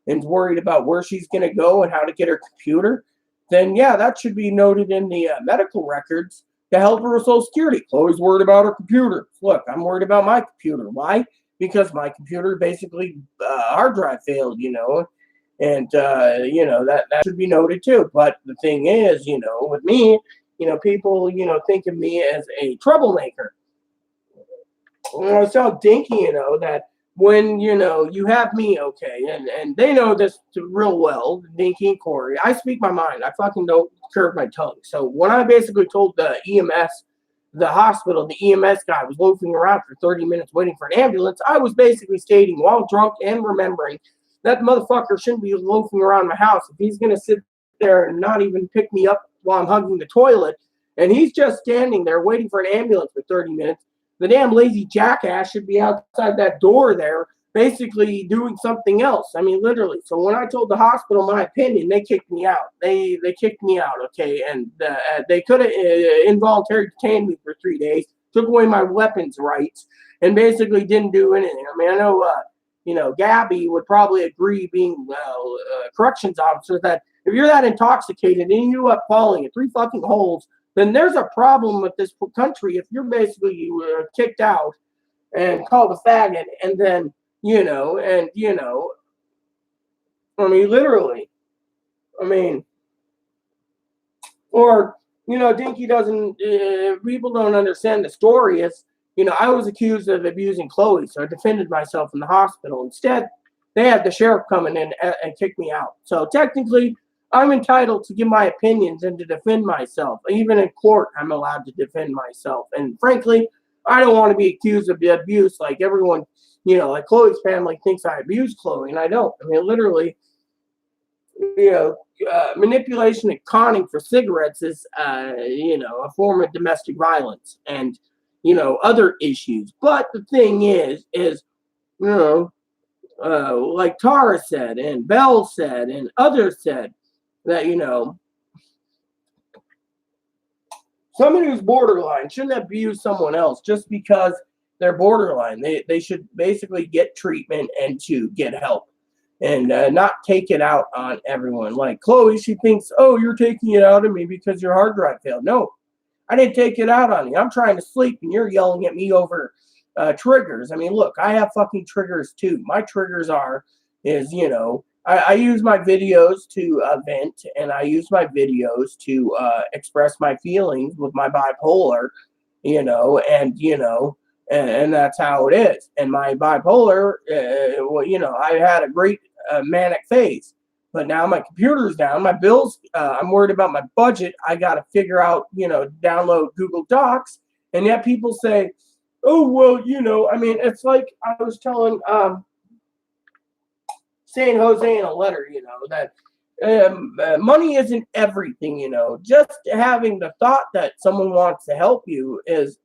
and is worried about where she's going to go and how to get her computer, then yeah, that should be noted in the medical records to help her with Social Security. Chloe's worried about her computer. Look, I'm worried about my computer. Why? Because my computer basically hard drive failed, and that should be noted too. But the thing is, with me, people, think of me as a troublemaker. I was telling Dinky, that when, you have me, okay, and they know this real well, Dinky and Corey, I speak my mind. I fucking don't curve my tongue. So when I basically told the EMS the hospital, the EMS guy was loafing around for 30 minutes waiting for an ambulance, I was basically stating while drunk and remembering that motherfucker shouldn't be loafing around my house. If he's going to sit there and not even pick me up while I'm hugging the toilet, and he's just standing there waiting for an ambulance for 30 minutes, the damn lazy jackass should be outside that door there basically doing something else. I mean, literally. So when I told the hospital my opinion, they kicked me out. They kicked me out, okay? And they could have involuntarily detained me for 3 days, took away my weapons rights, and basically didn't do anything. I mean, I know, Gabby would probably agree, being a corrections officer, that if you're that intoxicated and you up falling in 3 fucking holes, then there's a problem with this country if you're basically kicked out and called a faggot, and then, I mean, literally, I mean, or, Dinky doesn't, people don't understand the story. It's, I was accused of abusing Chloe, so I defended myself in the hospital. Instead, they had the sheriff come in and kick me out. So technically, I'm entitled to give my opinions and to defend myself. Even in court, I'm allowed to defend myself. And frankly, I don't want to be accused of abuse like everyone, like Chloe's family thinks I abused Chloe, and I don't. I mean, literally, manipulation and conning for cigarettes is, a form of domestic violence and, other issues. But the thing is, like Tara said, and Belle said, and others said, that, somebody who's borderline shouldn't abuse someone else just because they're borderline. They should basically get treatment and to get help, and not take it out on everyone. Like Chloe, she thinks, oh, you're taking it out on me because your hard drive failed. No, I didn't take it out on you. I'm trying to sleep, and you're yelling at me over triggers. I mean, look, I have fucking triggers too. My triggers is, I use my videos to vent, and I use my videos to express my feelings with my bipolar, and that's how it is. And my bipolar, I had a great manic phase, but now my computer's down, my bills, I'm worried about my budget. I got to figure out, download Google Docs, and yet people say, oh, well, I mean, it's like I was telling San Jose in a letter, that money isn't everything, just having the thought that someone wants to help you is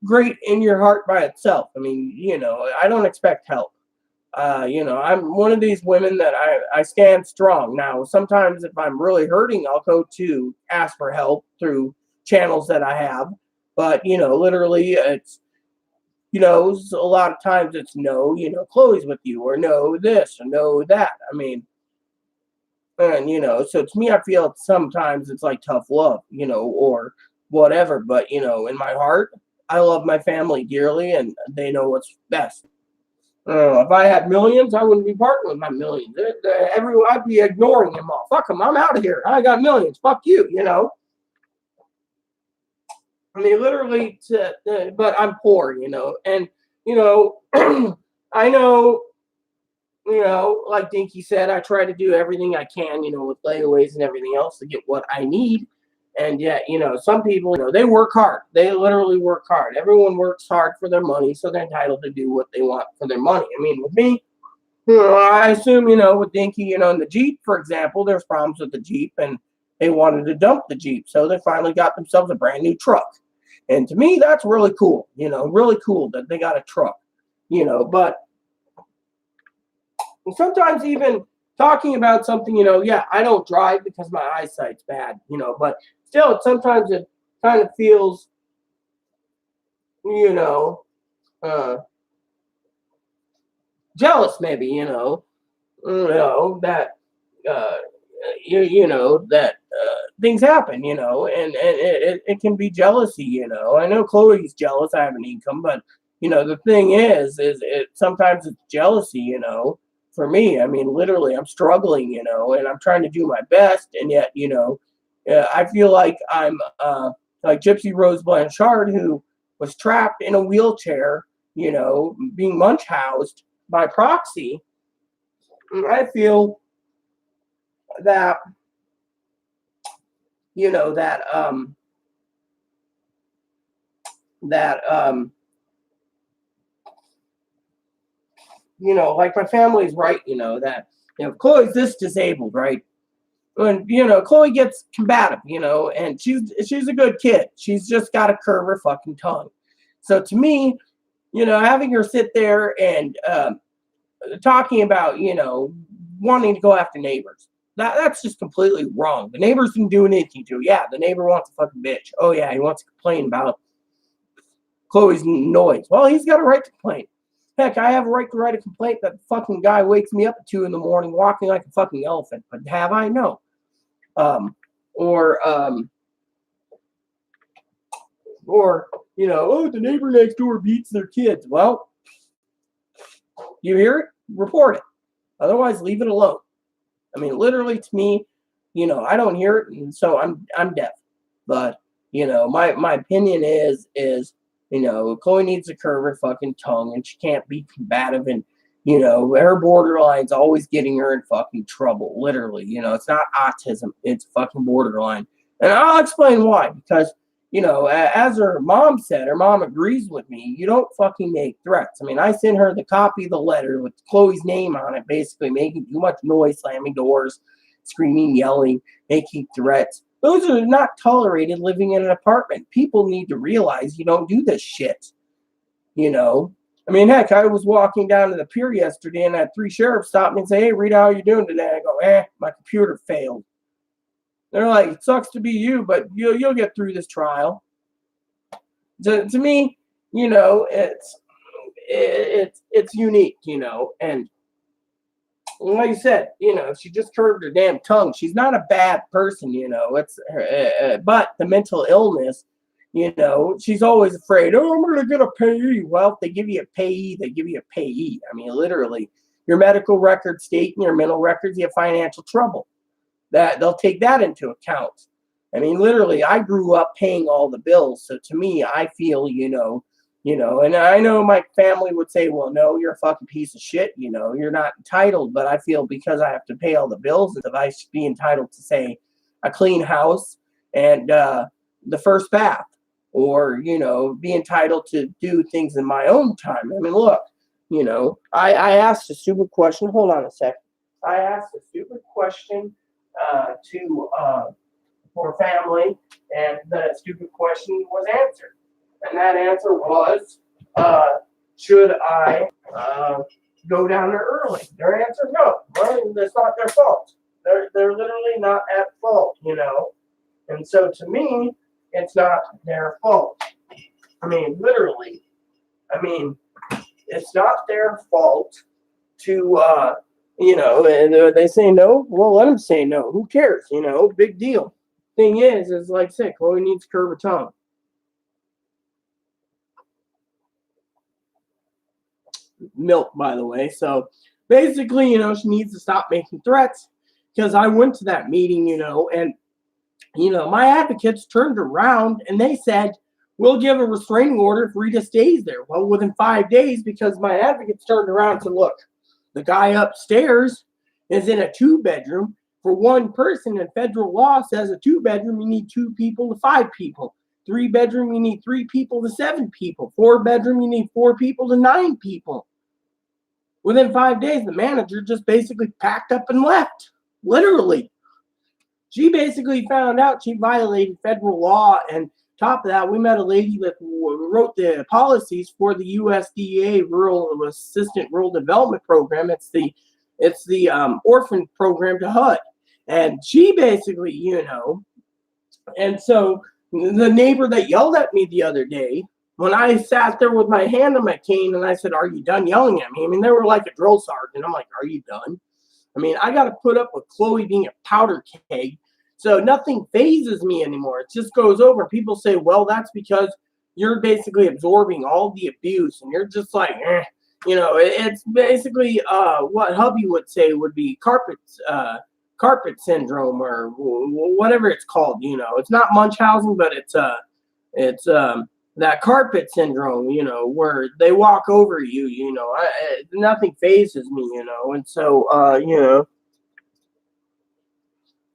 great in your heart by itself. I mean, I don't expect help. I'm one of these women that I stand strong. Now, sometimes if I'm really hurting, I'll go to ask for help through channels that I have. But, literally it's, a lot of times it's no, Chloe's with you, or no this, or no that. I mean, and, so to me, I feel sometimes it's like tough love, or whatever. But, in my heart, I love my family dearly, and they know what's best. If I had millions, I wouldn't be parting with my millions. I'd be ignoring them all. Fuck them. I'm out of here. I got millions. Fuck you, I mean, literally, but I'm poor, and, I know, like Dinky said, I try to do everything I can, with layaways and everything else to get what I need. And yet, some people, they work hard. They literally work hard. Everyone works hard for their money, so they're entitled to do what they want for their money. I mean, with me, I assume, with Dinky, in the Jeep, for example, there's problems with the Jeep, and they wanted to dump the Jeep, so they finally got themselves a brand new truck. And to me, that's really cool, really cool that they got a truck, but sometimes even talking about something, yeah, I don't drive because my eyesight's bad, but still, sometimes it kind of feels, jealous, maybe, that, that things happen, and it can be jealousy, I know Chloe's jealous I have an income, but, the thing is it sometimes it's jealousy, for me. I mean, literally, I'm struggling, and I'm trying to do my best, and yet, I feel like I'm like Gypsy Rose Blanchard, who was trapped in a wheelchair, being munch housed by proxy. I feel that, that that, like my family's right, that, Chloe's this disabled, right? And, Chloe gets combative, and she's a good kid. She's just got to curve her fucking tongue. So to me, having her sit there and talking about, wanting to go after neighbors, that's just completely wrong. The neighbors didn't do anything to her. Yeah, the neighbor wants a fucking bitch. Oh, yeah, he wants to complain about Chloe's noise. Well, he's got a right to complain. Heck, I have a right to write a complaint that the fucking guy wakes me up at 2 a.m. walking like a fucking elephant. But have I? No. Or oh, the neighbor next door beats their kids. Well, you hear it, report it. Otherwise, leave it alone. I mean, literally, to me, I don't hear it, and so I'm deaf. But my opinion is Chloe needs to curve her fucking tongue, and she can't be combative, and her borderline's always getting her in fucking trouble. Literally, it's not autism, it's fucking borderline, and I'll explain why. Because as her mom said, her mom agrees with me. You don't fucking make threats. I mean, I sent her the copy of the letter with Chloe's name on it, basically making too much noise, slamming doors, screaming, yelling, making threats. Those are not tolerated living in an apartment. People need to realize you don't do this shit. I mean, heck, I was walking down to the pier yesterday and I had 3 sheriffs stop me and say, "Hey, Rita, how you doing today?" I go, my computer failed. They're like, "It sucks to be you, but you'll get through this trial." To me, it's unique, and like I said, she just curved her damn tongue. She's not a bad person, it's but the mental illness, she's always afraid, "Oh, I'm going to get a payee." Well, if they give you a payee, they give you a payee. I mean, literally, your medical records state in your mental records you have financial trouble. That they'll take that into account. I mean, literally, I grew up paying all the bills. So to me, I feel, and I know my family would say, "Well, no, you're a fucking piece of shit. You're not entitled." But I feel because I have to pay all the bills, that I should be entitled to, say, a clean house and the first bath, or, be entitled to do things in my own time. I mean, look, I asked a stupid question. Hold on a second. I asked a stupid question for family, and the stupid question was answered. And that answer was, should I go down there early? Their answer, no. Well, that's not their fault. They're literally not at fault, And so to me, it's not their fault. I mean, literally. I mean, it's not their fault to, and they say no. Well, let them say no. Who cares? Big deal. Thing is like I said, Chloe needs to curve her tongue. Milk, by the way. So basically, she needs to stop making threats, because I went to that meeting, and my advocates turned around and they said, "We'll give a restraining order if Rita stays there." Well, within 5 days, because my advocates turned around and said, "Look, the guy upstairs is in a 2-bedroom for 1 person, and federal law says a 2-bedroom, you need 2 people to 5 people. 3-bedroom, you need 3 people to 7 people. 4-bedroom, you need 4 people to 9 people." Within 5 days, the manager just basically packed up and left. Literally. She basically found out she violated federal law, and top of that, we met a lady that wrote the policies for the USDA Rural Assistant Rural Development Program. It's the orphan program to HUD. And she basically, and so the neighbor that yelled at me the other day, when I sat there with my hand on my cane and I said, "Are you done yelling at me?" I mean, they were like a drill sergeant. I'm like, "Are you done?" I mean, I got to put up with Chloe being a powder keg. So nothing phases me anymore. It just goes over. People say, "Well, that's because you're basically absorbing all the abuse," and you're just like, it's basically what hubby would say would be carpet syndrome, or whatever it's called. It's not Munchausen, but it's that carpet syndrome. Where they walk over you. Nothing phases me. And so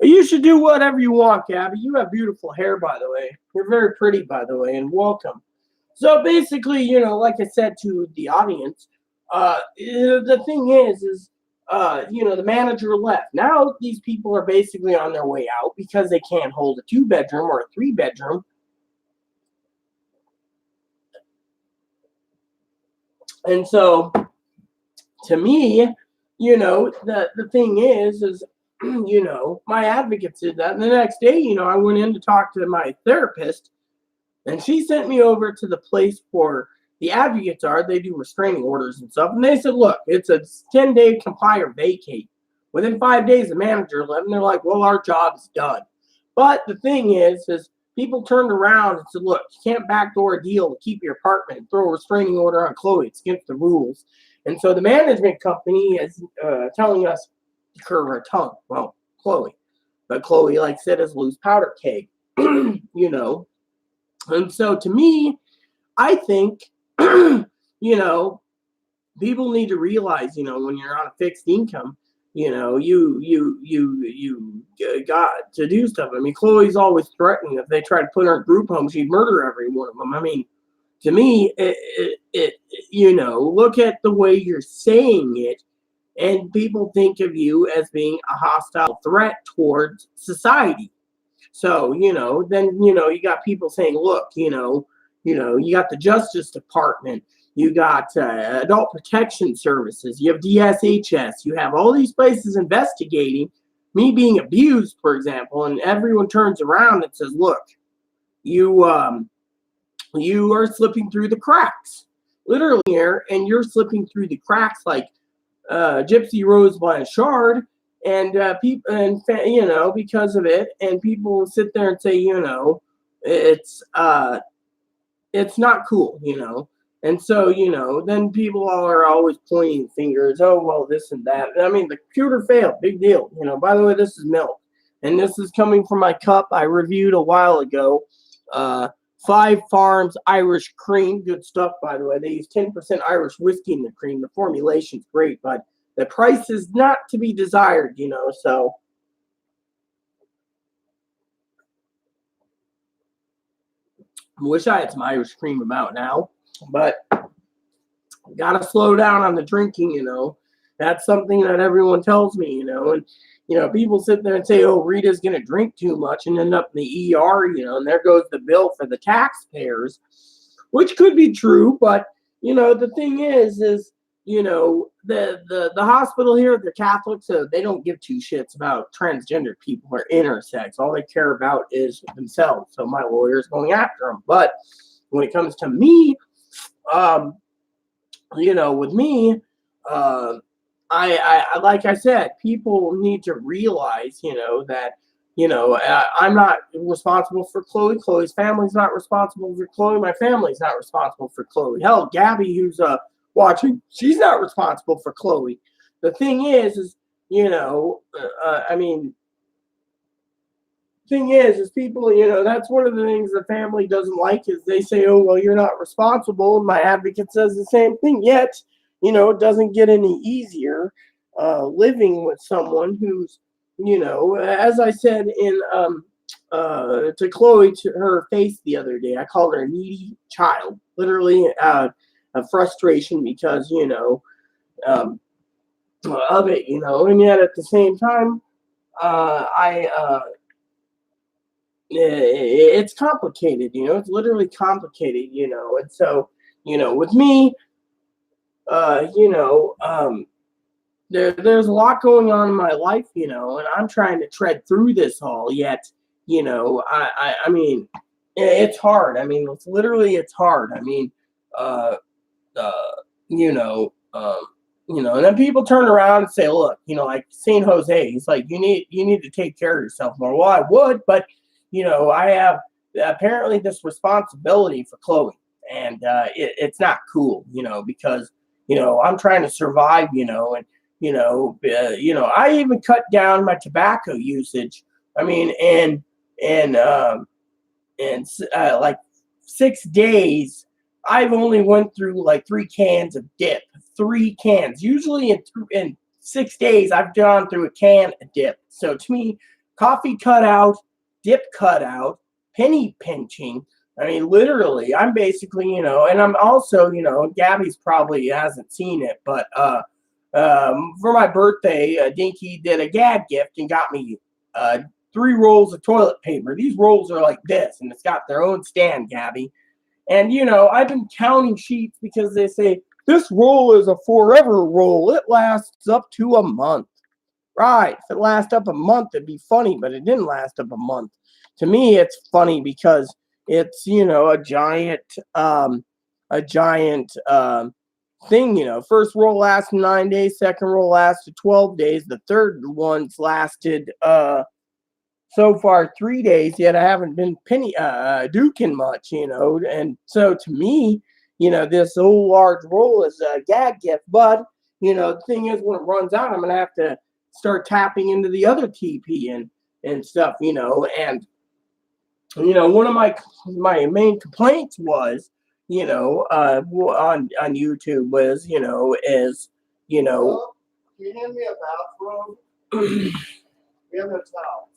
you should do whatever you want, Gabby. You have beautiful hair, by the way. You're very pretty, by the way, and welcome. So basically, like I said to the audience, the thing is, the manager left. Now these people are basically on their way out because they can't hold a 2-bedroom or a 3-bedroom. And so, to me, the thing is, my advocate did that. And the next day, I went in to talk to my therapist, and she sent me over to the place where the advocates are. They do restraining orders and stuff. And they said, look, it's a 10-day comply or vacate. Within 5 days, the manager left, and they're like, well, our job's done. But the thing is people turned around and said, look, you can't backdoor a deal to keep your apartment and throw a restraining order on Chloe. It's against the rules. And so the management company is telling us to curb our tongue. Well, Chloe. But Chloe, like I said, is a loose powder keg. And so to me, I think, people need to realize, when you're on a fixed income, you got to do stuff. I mean, Chloe's always threatening if they try to put her in group home, she'd murder every one of them. I mean, to me, look at the way you're saying it, and people think of you as being a hostile threat towards society. So, then, you got people saying, look, you got the Justice Department, you got Adult Protection Services, you have DSHS, you have all these places investigating me being abused, for example, and everyone turns around and says, look, you are slipping through the cracks, literally here, and you're slipping through the cracks like Gypsy Rose Blanchard. And people, and because of it, and people sit there and say, it's not cool, and so then people are always pointing fingers. Oh well, this and that. I mean, the computer failed, big deal. By the way, this is milk, and this is coming from my cup I reviewed a while ago. 5 Farms Irish Cream, good stuff, by the way. They use 10% Irish whiskey in the cream. The formulation's great, but the price is not to be desired, so. I wish I had some Irish cream about now, but gotta slow down on the drinking, That's something that everyone tells me, and, people sit there and say, oh, Rita's going to drink too much and end up in the ER, and there goes the bill for the taxpayers, which could be true, but, the thing is, the hospital here, they're Catholic, so they don't give 2 shits about transgender people or intersex. All they care about is themselves. So my lawyer's going after them. But when it comes to me, with me, I like I said, people need to realize, that I'm not responsible for Chloe. Chloe's family's not responsible for Chloe. My family's not responsible for Chloe. Hell, Gabby, who's watching, she's not responsible for Chloe. The thing is people, that's one of the things the family doesn't like is they say, oh, well, you're not responsible. And my advocate says the same thing. Yet, it doesn't get any easier living with someone who's, as I said to Chloe, to her face the other day, I called her a needy child, literally a frustration because, of it, and yet at the same time, it's complicated, it's literally complicated, and so, with me, there's a lot going on in my life, and I'm trying to tread through this all, yet, I mean, it's hard. I mean, it's hard. I mean, and then people turn around and say, look, like St. Jose, he's like, you need to take care of yourself more. Well, I would, but, I have apparently this responsibility for Chloe, and it's not cool, because, I'm trying to survive, and, I even cut down my tobacco usage. I mean, and like 6 days, I've only went through like 3 cans of dip. 3 cans. Usually in 6 days, I've gone through a can of dip. So to me, coffee cut out, dip cut out, penny pinching. I mean, literally, I'm basically, and I'm also, Gabby's probably hasn't seen it, but for my birthday, Dinky did a gag gift and got me 3 rolls of toilet paper. These rolls are like this, and it's got their own stand, Gabby. And I've been counting sheets because they say this roll is a forever roll. It lasts up to a month. Right. If it lasts up a month, it'd be funny, but it didn't last up a month. To me, it's funny because it's, a giant thing. First roll lasted 9 days, second roll lasted 12 days, the third one's lasted so far 3 days, yet I haven't been duking much, and so to me, this whole large roll is a gag gift, but the thing is, when it runs out, I'm gonna have to start tapping into the other TP and stuff, and one of my main complaints was, on YouTube was, is, Well, can you hand me a bathrobe? We have no towels.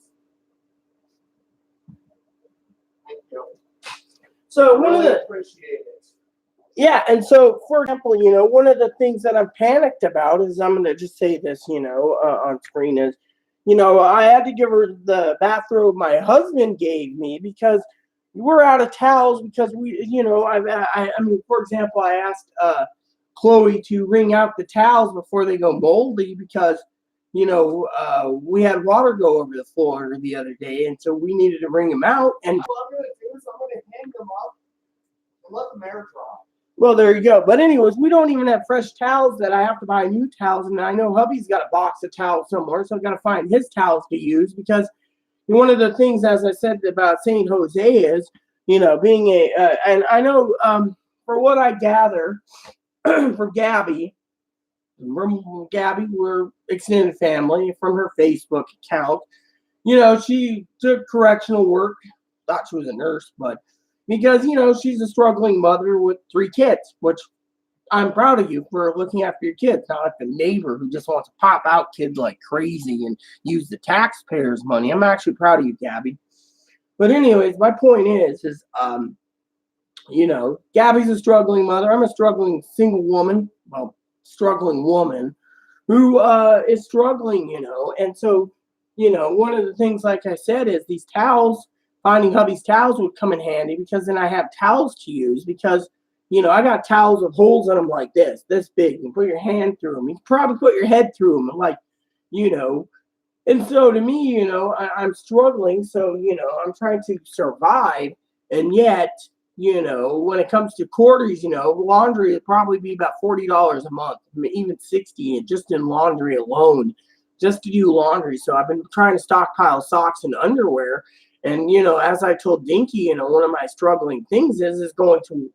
Thank you. so I really appreciate it. Yeah, and so, for example, one of the things that I'm panicked about is, I'm going to just say this, on screen is, I had to give her the bathrobe my husband gave me because we're out of towels because I mean, for example, I asked Chloe to wring out the towels before they go moldy because, we had water go over the floor the other day, and so we needed to wring them out. And What I'm going to do is I'm going to hang them up and let them air dry. well, there you go. But anyways, we don't even have fresh towels that I have to buy new towels. And I know hubby's got a box of towels somewhere, so I've got to find his towels to use because one of the things, as I said about St. Jose is, being and I know for what I gather for Gabby, we're extended family from her Facebook account. She took correctional work, thought she was a nurse, but because she's a struggling mother with 3 kids, which I'm proud of you for looking after your kids, not like the neighbor who just wants to pop out kids like crazy and use the taxpayers' money. I'm actually proud of you, Gabby. But anyways, my point is Gabby's a struggling mother. I'm a struggling single woman, struggling woman who is struggling, and so one of the things, like I said, is these towels. Finding hubby's towels would come in handy because then I have towels to use because, I got towels with holes in them like this big. You can put your hand through them. You can probably put your head through them, And so to me, I'm struggling. So, I'm trying to survive. And yet, when it comes to quarters, laundry would probably be about $40 a month, even 60 just in laundry alone, just to do laundry. So I've been trying to stockpile socks and underwear. And, as I told Dinky, one of my struggling things is going to,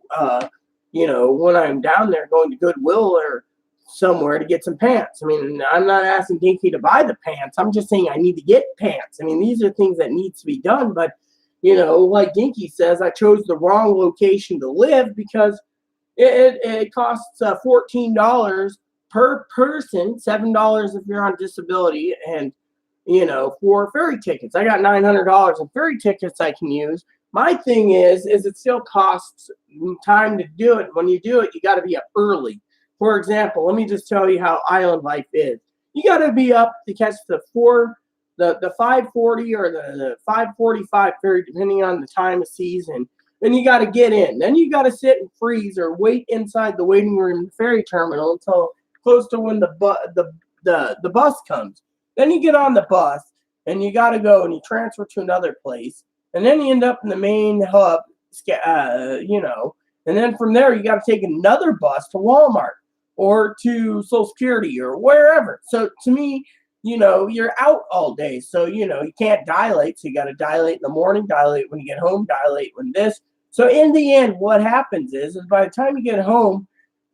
when I'm down there going to Goodwill or somewhere to get some pants. I mean, I'm not asking Dinky to buy the pants. I'm just saying I need to get pants. I mean, these are things that needs to be done. But, like Dinky says, I chose the wrong location to live because it costs $14 per person, $7 if you're on disability, and for ferry tickets. I got $900 in ferry tickets I can use. My thing is it still costs time to do it. When you do it, you got to be up early. For example, let me just tell you how island life is. You got to be up to catch the 5:40 or the 5:45 ferry, depending on the time of season. Then you got to get in. Then you got to sit and freeze or wait inside the waiting room in the ferry terminal until close to when the bus comes. Then you get on the bus and you got to go and you transfer to another place. And then you end up in the main hub, and then from there you got to take another bus to Walmart or to Social Security or wherever. So to me, you're out all day. So, you can't dilate. So you got to dilate in the morning, dilate when you get home, dilate when this. So in the end, what happens is by the time you get home,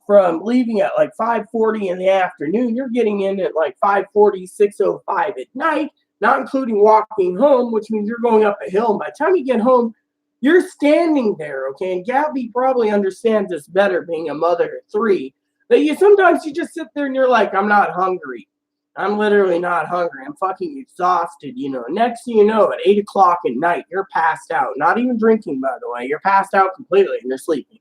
from leaving at like 5:40 in the afternoon, you're getting in at like 5:40, 6:05 at night, not including walking home, which means you're going up a hill. And by the time you get home, you're standing there, okay? And Gabby probably understands this better, being a mother of 3, that sometimes you just sit there and you're like, I'm not hungry. I'm literally not hungry. I'm fucking exhausted, you know. Next thing you know, at 8 o'clock at night, you're passed out. Not even drinking, by the way. You're passed out completely and you're sleeping.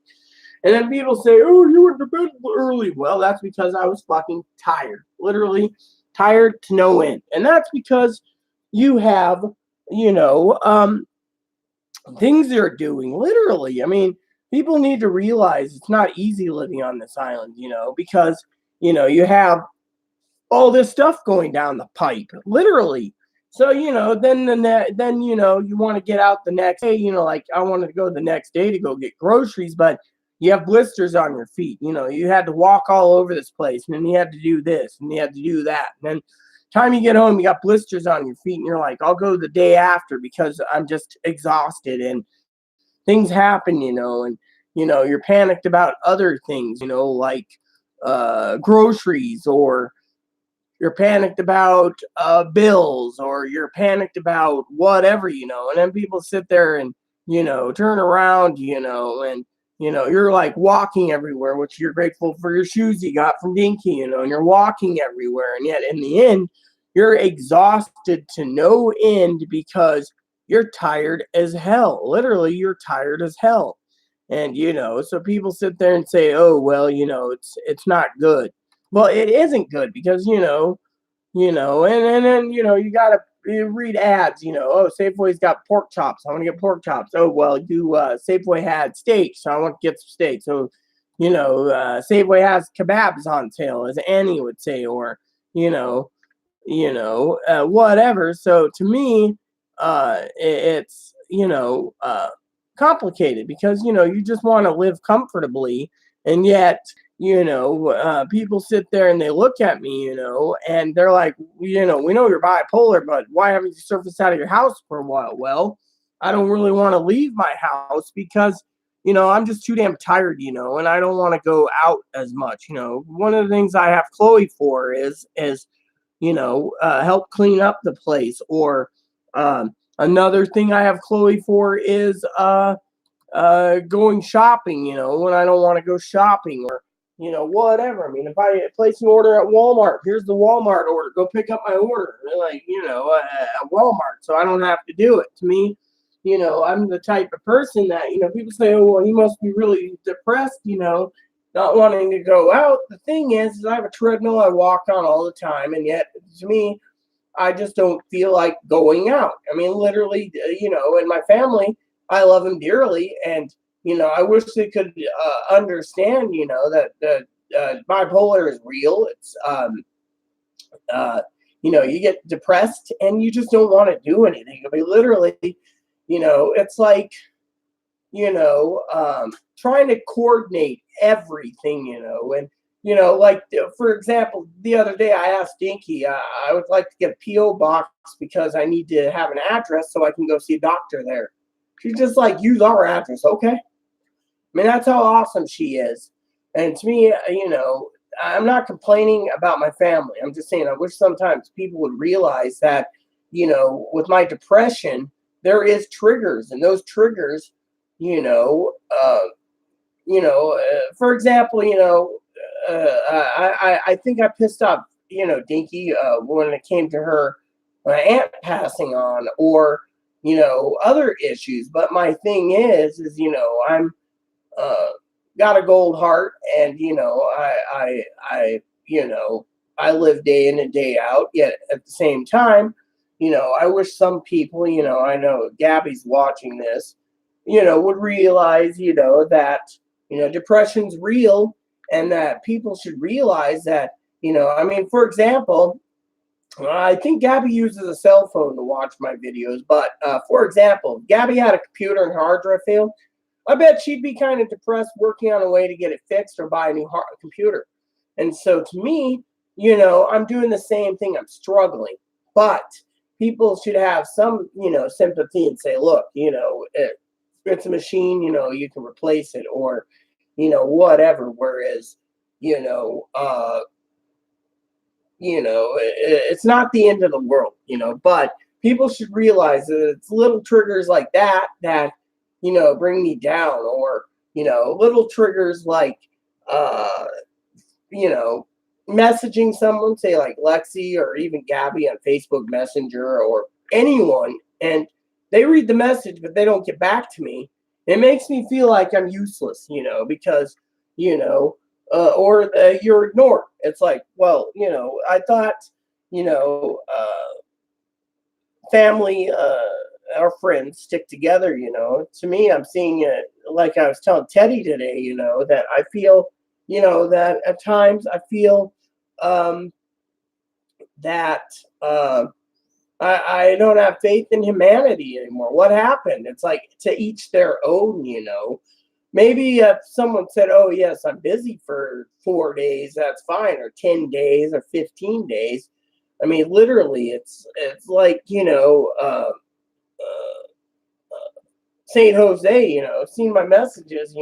And then people say, oh, you went to bed early. Well, that's because I was fucking tired. Literally tired to no end. And that's because you have, you know, things they're doing. Literally. I mean, people need to realize it's not easy living on this island, you know, because, you know, you have all this stuff going down the pipe, literally. So, you know, then you know, you want to get out the next day, you know, like I wanted to go the next day to go get groceries, but you have blisters on your feet. You know, you had to walk all over this place, and then you had to do this, and you had to do that. And then time you get home, you got blisters on your feet, and you're like, I'll go the day after because I'm just exhausted and things happen, you know, and you know, you're panicked about other things, you know, like groceries, or you're panicked about bills, or you're panicked about whatever, you know. And then people sit there and, you know, turn around, you know, and, you know, you're like walking everywhere, which you're grateful for your shoes you got from Dinky, you know, and you're walking everywhere. And yet in the end, you're exhausted to no end because you're tired as hell. Literally, you're tired as hell. And, you know, so people sit there and say, oh, well, you know, it's not good. Well, it isn't good because, and then, you know, you got to read ads, you know, oh, Safeway's got pork chops. I want to get pork chops. Oh, well, Safeway had steak, so I want to get some steak. So, you know, Safeway has kebabs on sale, as Annie would say, or, you know, whatever. So to me, it's, complicated because, you know, you just want to live comfortably. And yet, you know, people sit there and they look at me, you know, and they're like, you know, we know you're bipolar, but why haven't you surfaced out of your house for a while? Well, I don't really want to leave my house because, you know, I'm just too damn tired, you know, and I don't want to go out as much. You know, one of the things I have Chloe for is help clean up the place. Or another thing I have Chloe for is going shopping, you know, when I don't want to go shopping, or, you know, whatever. I mean, if I place an order at Walmart, here's the Walmart order, go pick up my order, like, you know, at Walmart, so I don't have to do it. To me, you know, I'm the type of person that, you know, people say, oh, well, you must be really depressed, you know, not wanting to go out. The thing is I have a treadmill I walk on all the time, and yet to me, I just don't feel like going out. I mean, literally, you know, and my family, I love them dearly, and you know, I wish they could understand, you know, that the bipolar is real. It's you know, you get depressed and you just don't want to do anything. I mean, literally, you know, it's like, you know, trying to coordinate everything, you know. And, you know, like, for example, the other day I asked Dinky, I would like to get a P.O. box because I need to have an address so I can go see a doctor there. She's just like, use our address. Okay. I mean, that's how awesome she is. And to me, you know, I'm not complaining about my family. I'm just saying I wish sometimes people would realize that, you know, with my depression, there is triggers, and those triggers, for example, I think I pissed off, you know, Dinky when it came to her aunt passing on, or, you know, other issues. But my thing is, you know, I'm got a gold heart, and, you know, I live day in and day out. Yet at the same time, you know, I wish some people, you know, I know Gabby's watching this, you know, would realize, you know, that, you know, depression's real, and that people should realize that, you know, I mean, for example, I think Gabby uses a cell phone to watch my videos, but for example, if Gabby had a computer and hard drive failed, I bet she'd be kind of depressed, working on a way to get it fixed or buy a new computer. And so to me, you know, I'm doing the same thing. I'm struggling, but people should have some, you know, sympathy and say, look, you know, it's a machine, you know, you can replace it, or, you know, whatever. Whereas, it's not the end of the world, you know, but people should realize that it's little triggers like that, you know, bring me down, or, you know, little triggers like, you know, messaging someone, say like Lexi or even Gabby on Facebook Messenger or anyone, and they read the message but they don't get back to me, it makes me feel like I'm useless, because you're ignored. It's like, well, I thought, you know, family or friends stick together. To me, I'm seeing it like I was telling Teddy today. That I feel, that at times I feel um, that I don't have faith in humanity anymore. What happened? It's like to each their own. Maybe if someone said, "Oh yes, I'm busy for 4 days," that's fine, or 10 days, or 15 days. I mean, literally, it's like Saint Jose, seen my messages,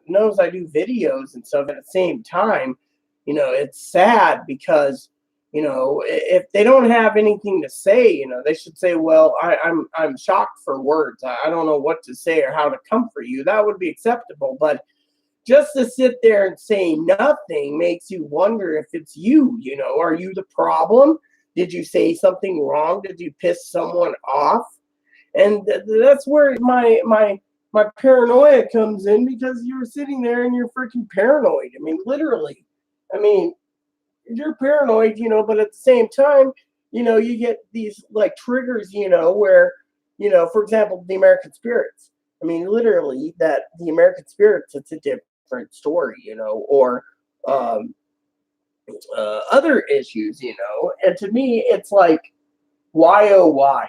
knows I do videos and stuff. At the same time, it's sad because if they don't have anything to say, they should say, "Well, I'm shocked for words. I don't know what to say or how to comfort you." That would be acceptable, but just to sit there and say nothing makes you wonder if it's you. Are you the problem? Did you say something wrong? Did you piss someone off? And that's where my paranoia comes in, because you're sitting there and you're freaking paranoid. I mean, literally. I mean, you're paranoid, but at the same time, you get these like triggers, where, for example, the American Spirits. I mean, literally, that the American Spirits, it's a different story, or other issues, and to me, it's like, why oh why,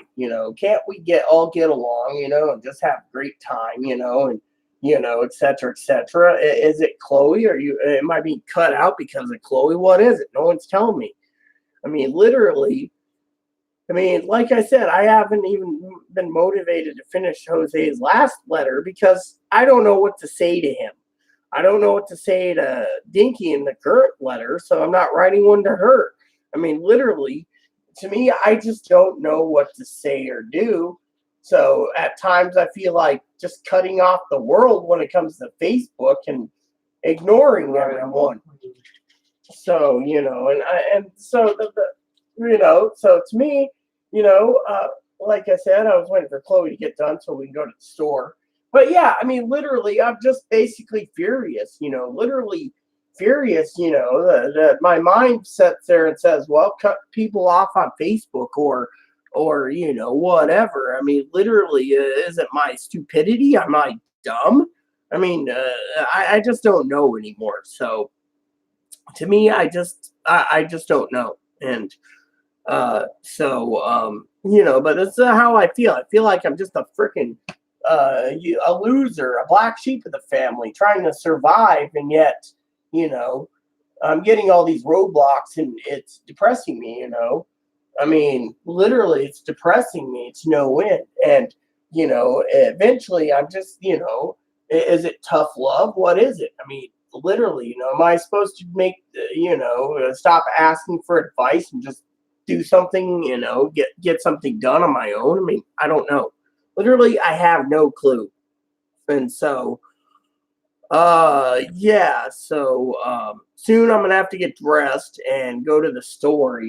can't we all get along, and just have a great time, and et cetera, et cetera. Is it Chloe? Or am I being cut out because of Chloe? What is it? No one's telling me. I mean, literally, I mean, like I said, I haven't even been motivated to finish Jose's last letter because I don't know what to say to him. I don't know what to say to Dinky in the current letter, so I'm not writing one to her. I mean, literally, to me, I just don't know what to say or do. So at times I feel like just cutting off the world when it comes to Facebook and ignoring everyone. So, and so so to me, like I said, I was waiting for Chloe to get done so we can go to the store. But yeah, I mean, literally, I'm just basically furious, literally furious, that my mind sits there and says, well, cut people off on Facebook or, whatever. I mean, literally, is it my stupidity? Am I dumb? I mean, I just don't know anymore. So to me, I just don't know. And but it's how I feel. I feel like I'm just a freaking a loser, a black sheep of the family, trying to survive, and yet, I'm getting all these roadblocks, and it's depressing me. I mean, literally, it's depressing me. It's no end, and eventually, I'm just, is it tough love? What is it? I mean, literally, am I supposed to stop asking for advice and just do something, get something done on my own? I mean, I don't know. Literally, I have no clue. And so, yeah, so soon I'm gonna have to get dressed and go to the store,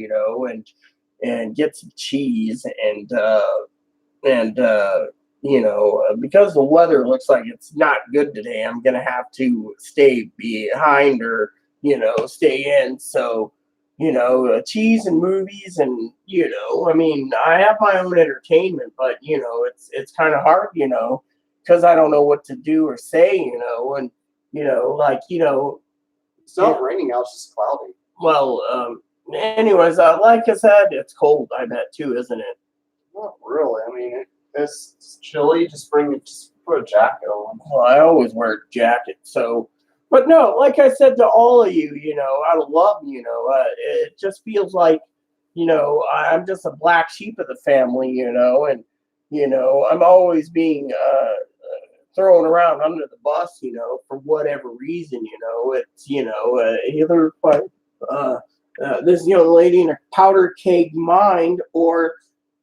and get some cheese and because the weather looks like it's not good today, I'm gonna have to stay behind or stay in. So cheese and movies, and I mean, I have my own entertainment, but it's kind of hard, because I don't know what to do or say, and like It's not raining out, it's just cloudy. well, anyways, like I said, it's cold, I bet too, isn't it? Not really. I mean, it's chilly. Just put a jacket on. Well, I always wear a jacket, so. But no, like I said to all of you, I love, it just feels like, I'm just a black sheep of the family, and, I'm always being thrown around under the bus, for whatever reason, it's, either by this young lady in a powder keg mind or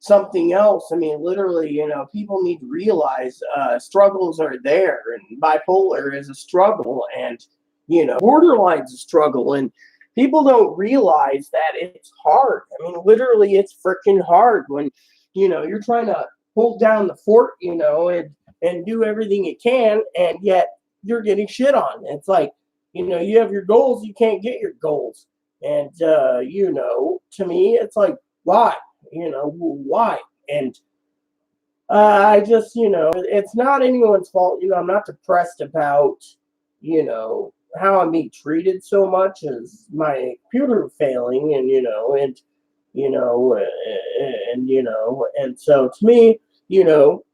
something else. I mean, literally, people need to realize struggles are there, and bipolar is a struggle, and borderline's a struggle, and people don't realize that it's hard. I mean, literally, it's freaking hard when, you're trying to hold down the fort, and do everything you can, and yet you're getting shit on. It's like, you have your goals, you can't get your goals. And, to me, it's like, why? Why? And I just, it's not anyone's fault. I'm not depressed about, how I'm being treated so much as my computer failing, and so to me, you know,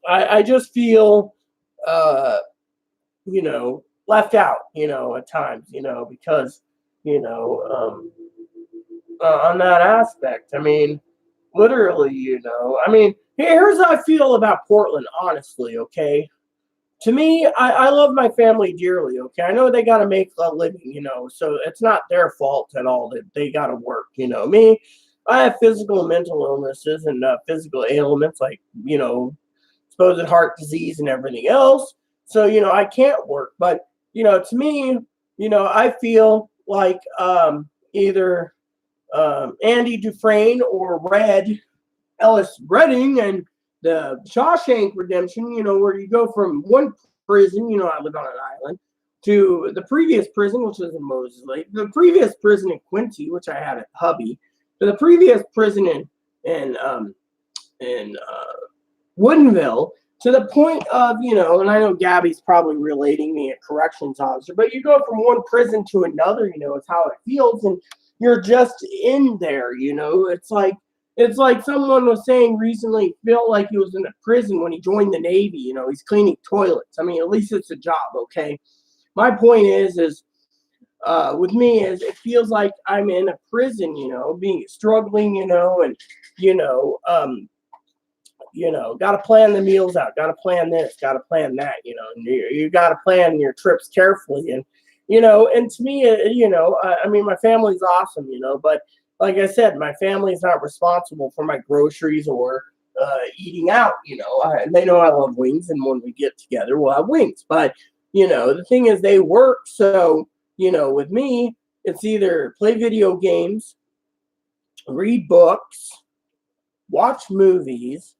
I just feel, left out, at times, because, on that aspect. I mean, literally, I mean, here's how I feel about Portland, honestly, okay? To me, I love my family dearly, okay? I know they got to make a living, so it's not their fault at all that they got to work, Me, I have physical and mental illnesses and physical ailments like, supposed heart disease and everything else. So, I can't work. But, to me, I feel like either Andy Dufresne or Red Ellis Redding and the Shawshank Redemption, where you go from one prison, I live on an island, to the previous prison, which was in Moses Lake, the previous prison in Quincy, which I had at Hubby, to the previous prison in Woodinville, to the point of, and I know Gabby's probably relating me a corrections officer, but you go from one prison to another, it's how it feels, and you're just in there, it's like someone was saying recently, felt like he was in a prison when he joined the Navy, he's cleaning toilets. I mean, at least it's a job, okay? My point is with me is it feels like I'm in a prison, being struggling, and got to plan the meals out, got to plan this, got to plan that, and you got to plan your trips carefully. And, and to me, I mean, my family's awesome, but like I said, my family's not responsible for my groceries or eating out, they know I love wings. And when we get together, we'll have wings. But, the thing is they work. So, with me, it's either play video games, read books, watch movies,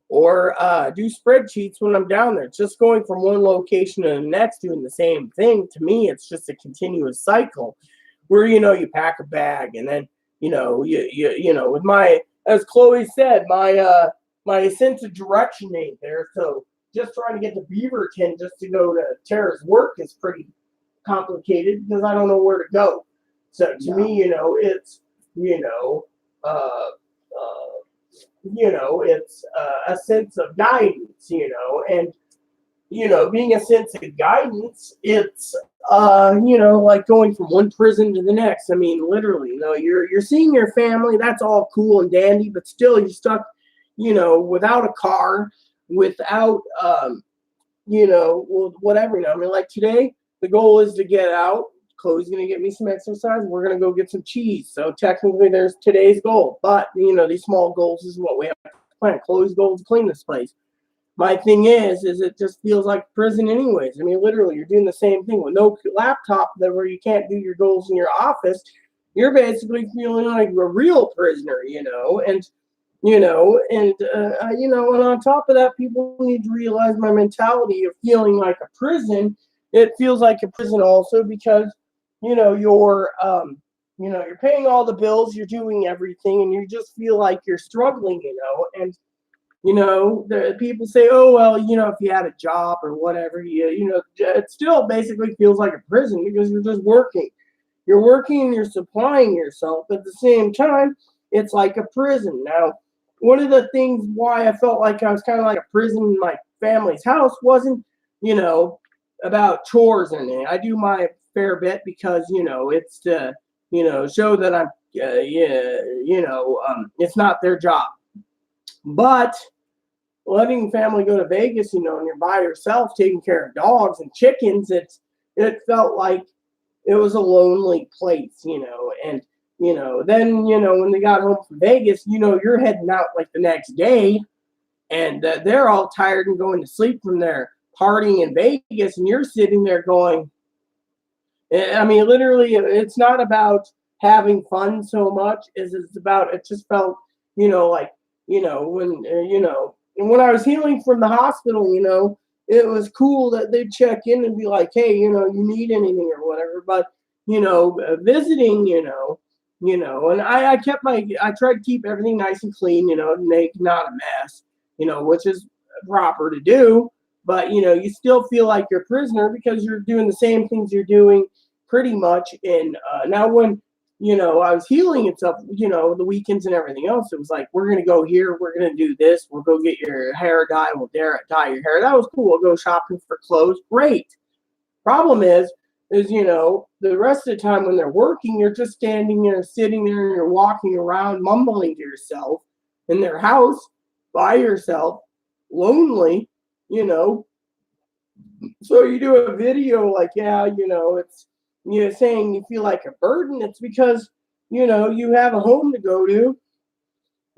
or do spreadsheets when I'm down there. It's just going from one location to the next, doing the same thing. To me, it's just a continuous cycle where, you pack a bag and then, with my, as Chloe said, my sense of direction ain't there. So just trying to get to Beaverton just to go to Tara's work is pretty complicated because I don't know where to go. So to me, it's, it's a sense of guidance, and, being a sense of guidance, it's, like going from one prison to the next. I mean, literally, you're seeing your family. That's all cool and dandy, but still you're stuck, without a car, without, whatever, I mean, like today, the goal is to get out. Chloe's going to get me some exercise. We're going to go get some cheese. So technically there's today's goal. But, these small goals is what we have to plan. Chloe's goal is to clean this place. My thing is it just feels like prison anyways. I mean, literally, you're doing the same thing with no laptop where you can't do your goals in your office. You're basically feeling like a real prisoner, and, and on top of that, people need to realize my mentality of feeling like a prison. It feels like a prison also because, you're paying all the bills, you're doing everything, and you just feel like you're struggling, and, the people say, oh, well, if you had a job or whatever, it still basically feels like a prison because you're just working. You're working and you're supplying yourself. At the same time, it's like a prison. Now, one of the things why I felt like I was kind of like a prison in my family's house wasn't, about chores and anything. I do my fair bit because, it's to, show that I'm, it's not their job. But letting family go to Vegas, and you're by yourself taking care of dogs and chickens, it felt like it was a lonely place, and, then, when they got home from Vegas, you're heading out like the next day and they're all tired and going to sleep from their partying in Vegas, and you're sitting there going, I mean, literally, it's not about having fun so much as it's about. It just felt, like when and when I was healing from the hospital, it was cool that they'd check in and be like, hey, you need anything or whatever. But visiting, and I tried to keep everything nice and clean, and make not a mess, which is proper to do. But you still feel like you're a prisoner because you're doing the same things you're doing pretty much. And now when I was healing and stuff, the weekends and everything else, it was like, we're gonna go here, we're gonna do this, we'll go get your hair dyed, we'll dye your hair. That was cool. We'll go shopping for clothes. Great. Problem is the rest of the time when they're working, you're just standing there, sitting there, and you're walking around, mumbling to yourself in their house by yourself, lonely, you know. So you do a video like, yeah, it's saying you feel like a burden. It's because you have a home to go to,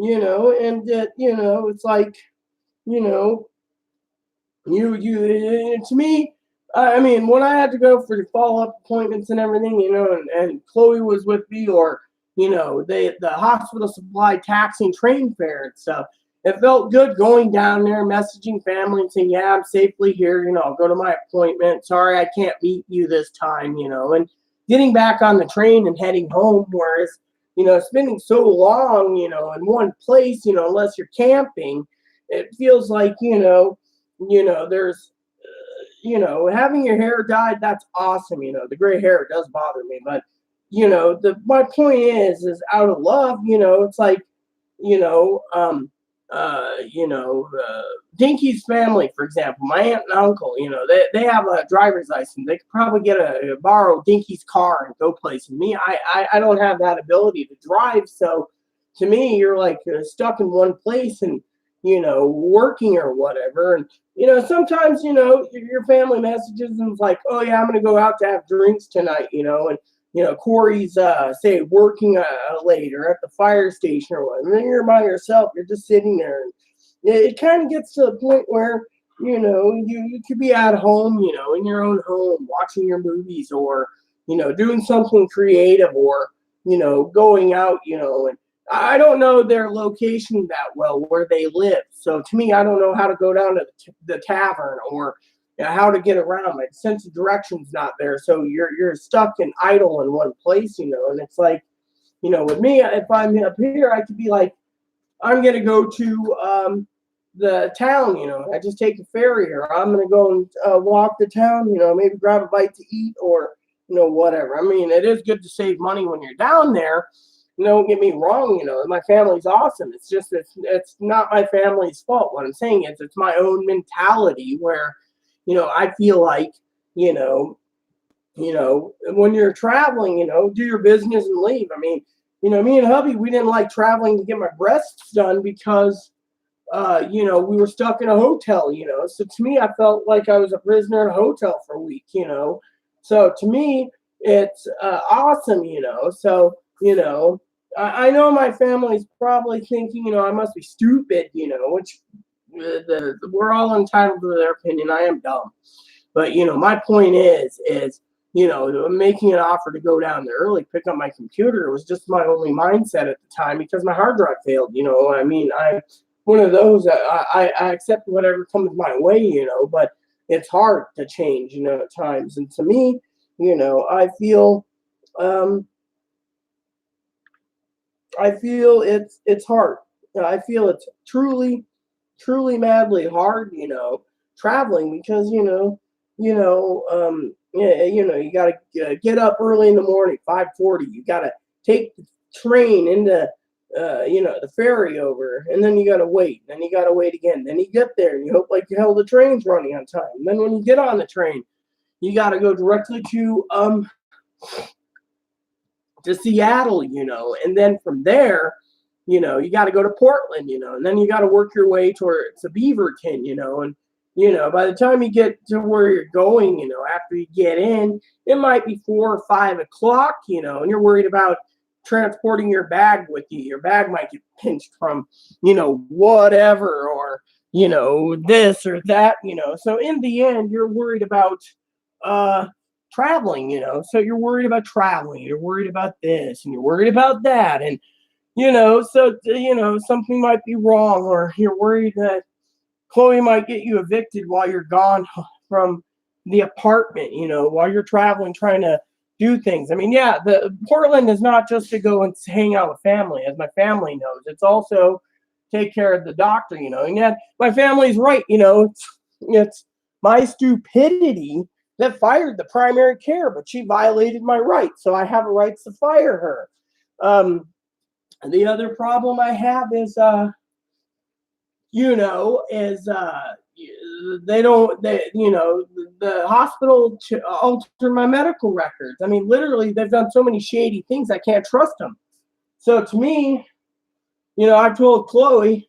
and it's like, you know, to me, I mean, when I had to go for the follow up appointments and everything, and Chloe was with me, or the hospital supplied taxi and train fare and stuff. It felt good going down there, messaging family and saying, yeah, I'm safely here. I'll go to my appointment. Sorry, I can't meet you this time, and getting back on the train and heading home. Whereas, spending so long, in one place, unless you're camping, it feels like, there's, having your hair dyed, that's awesome. The gray hair does bother me, but, my point is out of love, it's like, you know, um, Dinky's family, for example, my aunt and uncle, they have a driver's license. They could probably borrow Dinky's car and go places. Me, I don't have that ability to drive. So to me, you're like stuck in one place and, working or whatever. And, sometimes, your family messages and it's like, oh yeah, I'm going to go out to have drinks tonight, and Corey's say working later at the fire station or whatever. And then you're by yourself. You're just sitting there. And it kind of gets to the point where you could be at home, in your own home, watching your movies, or doing something creative, or going out, and I don't know their location that well where they live. So to me, I don't know how to go down to the tavern, or how to get around. My sense of direction's not there, so you're stuck and idle in one place, and it's like, with me, if I'm up here, I could be like, I'm gonna go to the town, I just take a ferry, or I'm gonna go and walk the town, maybe grab a bite to eat, or whatever. I mean, it is good to save money when you're down there. Don't get me wrong, my family's awesome. It's just it's not my family's fault. What I'm saying is it's my own mentality where I feel like, when you're traveling, do your business and leave. I mean, me and hubby, we didn't like traveling to get my breasts done because, we were stuck in a hotel, So to me, I felt like I was a prisoner in a hotel for a week, So to me, it's awesome, So, I know my family's probably thinking, I must be stupid, which we're all entitled to their opinion. I am dumb, but my point is making an offer to go down there early, pick up my computer. It was just my only mindset at the time because my hard drive failed. I mean, I one of those. I accept whatever comes my way. But it's hard to change. At times, and to me, um, I feel it's hard. I feel it's truly madly hard, traveling because yeah, you got to get up early in the morning, 5:40. You got to take the train into the ferry over, and then you got to wait. Then you got to wait again. Then you get there and you hope like hell the train's running on time. And then when you get on the train, you got to go directly to Seattle, and then from there, you got to go to Portland, and then you got to work your way towards Beaverton, and by the time you get to where you're going, after you get in, it might be 4 or 5 o'clock, and you're worried about transporting your bag with you. Your bag might get pinched from, whatever, or this or that, So in the end, you're worried about traveling, so you're worried about traveling, you're worried about this, and you're worried about that, and so something might be wrong, or you're worried that Chloe might get you evicted while you're gone from the apartment, while you're traveling, trying to do things. I mean, yeah, the Portland is not just to go and hang out with family, as my family knows. It's also take care of the doctor, and yet my family's right, it's my stupidity that fired the primary care, but she violated my rights, so I have a right to fire her. The other problem I have is the hospital alter my medical records. I mean, literally, they've done so many shady things, I can't trust them. So to me, I've told Chloe,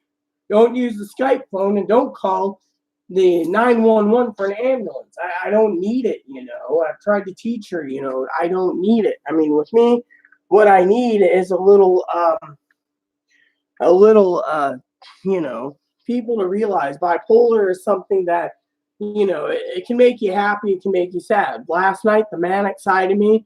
don't use the Skype phone and don't call the 911 for an ambulance. I don't need it, I've tried to teach her, I don't need it. I mean, with me, what I need is a little, people to realize bipolar is something that, it can make you happy, it can make you sad. Last night, the manic side of me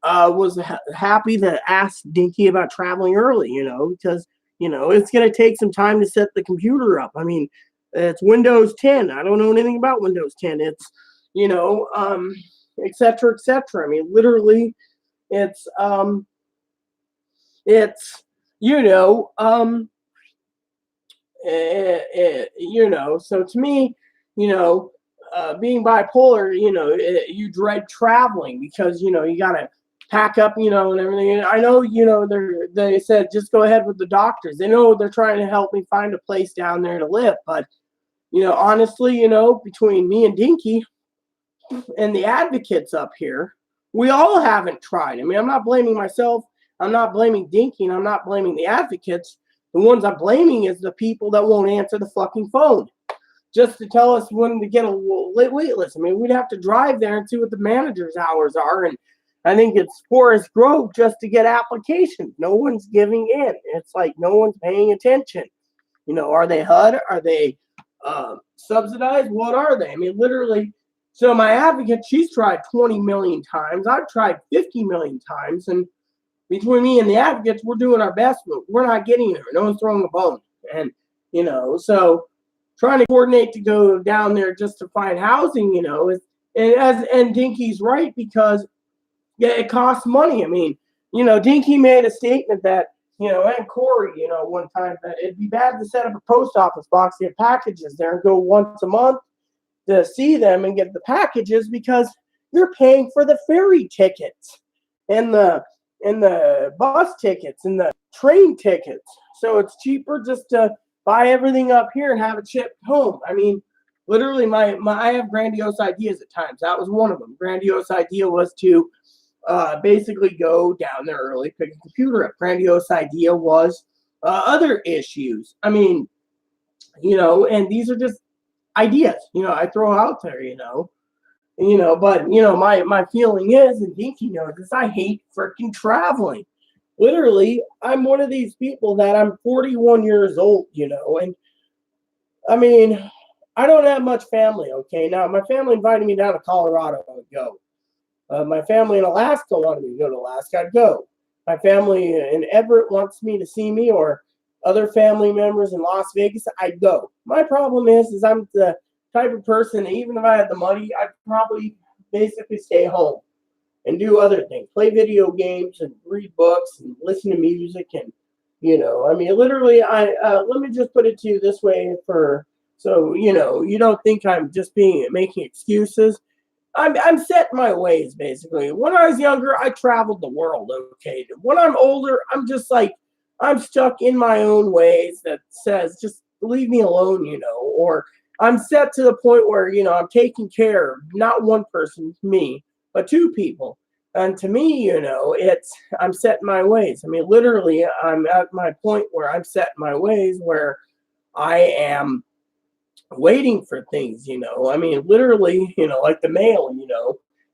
was happy to ask Dinky about traveling early, because, it's going to take some time to set the computer up. I mean, it's Windows 10. I don't know anything about Windows 10. It's, et cetera, et cetera. I mean, literally, it's, so to me, being bipolar, you dread traveling because, you got to pack up, and everything. I know, they said, just go ahead with the doctors. They know they're trying to help me find a place down there to live. But, honestly, between me and Dinky and the advocates up here, we all haven't tried. I mean, I'm not blaming myself. I'm not blaming Dinky, and I'm not blaming the advocates. The ones I'm blaming is the people that won't answer the fucking phone just to tell us when to get a wait list. I mean, we'd have to drive there and see what the manager's hours are. And I think it's Forest Grove just to get applications. No one's giving in. It's like no one's paying attention. Are they HUD? Are they subsidized? What are they? I mean, literally. So my advocate, she's tried 20 million times. I've tried 50 million times. And between me and the advocates, we're doing our best, but we're not getting there. No one's throwing a bone. And, so trying to coordinate to go down there just to find housing, and Dinky's right, because it costs money. I mean, Dinky made a statement that, and Corey, one time, that it'd be bad to set up a post office box, get packages there and go once a month to see them and get the packages, because you're paying for the ferry tickets and the bus tickets and the train tickets. So it's cheaper just to buy everything up here and have it shipped home. I mean, literally, I have grandiose ideas at times. That was one of them. Grandiose idea was to basically go down there early, pick a computer up. Grandiose idea was other issues. I mean, and these are just ideas, I throw out there, but my feeling is, and Dinky knows this, I hate freaking traveling. Literally, I'm one of these people that I'm 41 years old, and I mean, I don't have much family, okay? Now, my family invited me down to Colorado, I would go. My family in Alaska wanted me to go to Alaska, I'd go. My family in Everett wants me to see me, or other family members in Las Vegas, I'd go. My problem is I'm the type of person, even if I had the money, I'd probably basically stay home and do other things, play video games and read books and listen to music. And, I mean, literally, let me just put it to you this way so, you don't think I'm just making excuses. I'm set in my ways, basically. When I was younger, I traveled the world, okay? When I'm older, I'm just like, I'm stuck in my own ways that says, just leave me alone, or I'm set to the point where, I'm taking care of not one person, me, but two people. And to me, I'm set in my ways. I mean, literally, I'm at my point where I'm set in my ways, where I am waiting for things, I mean, literally, like the mail,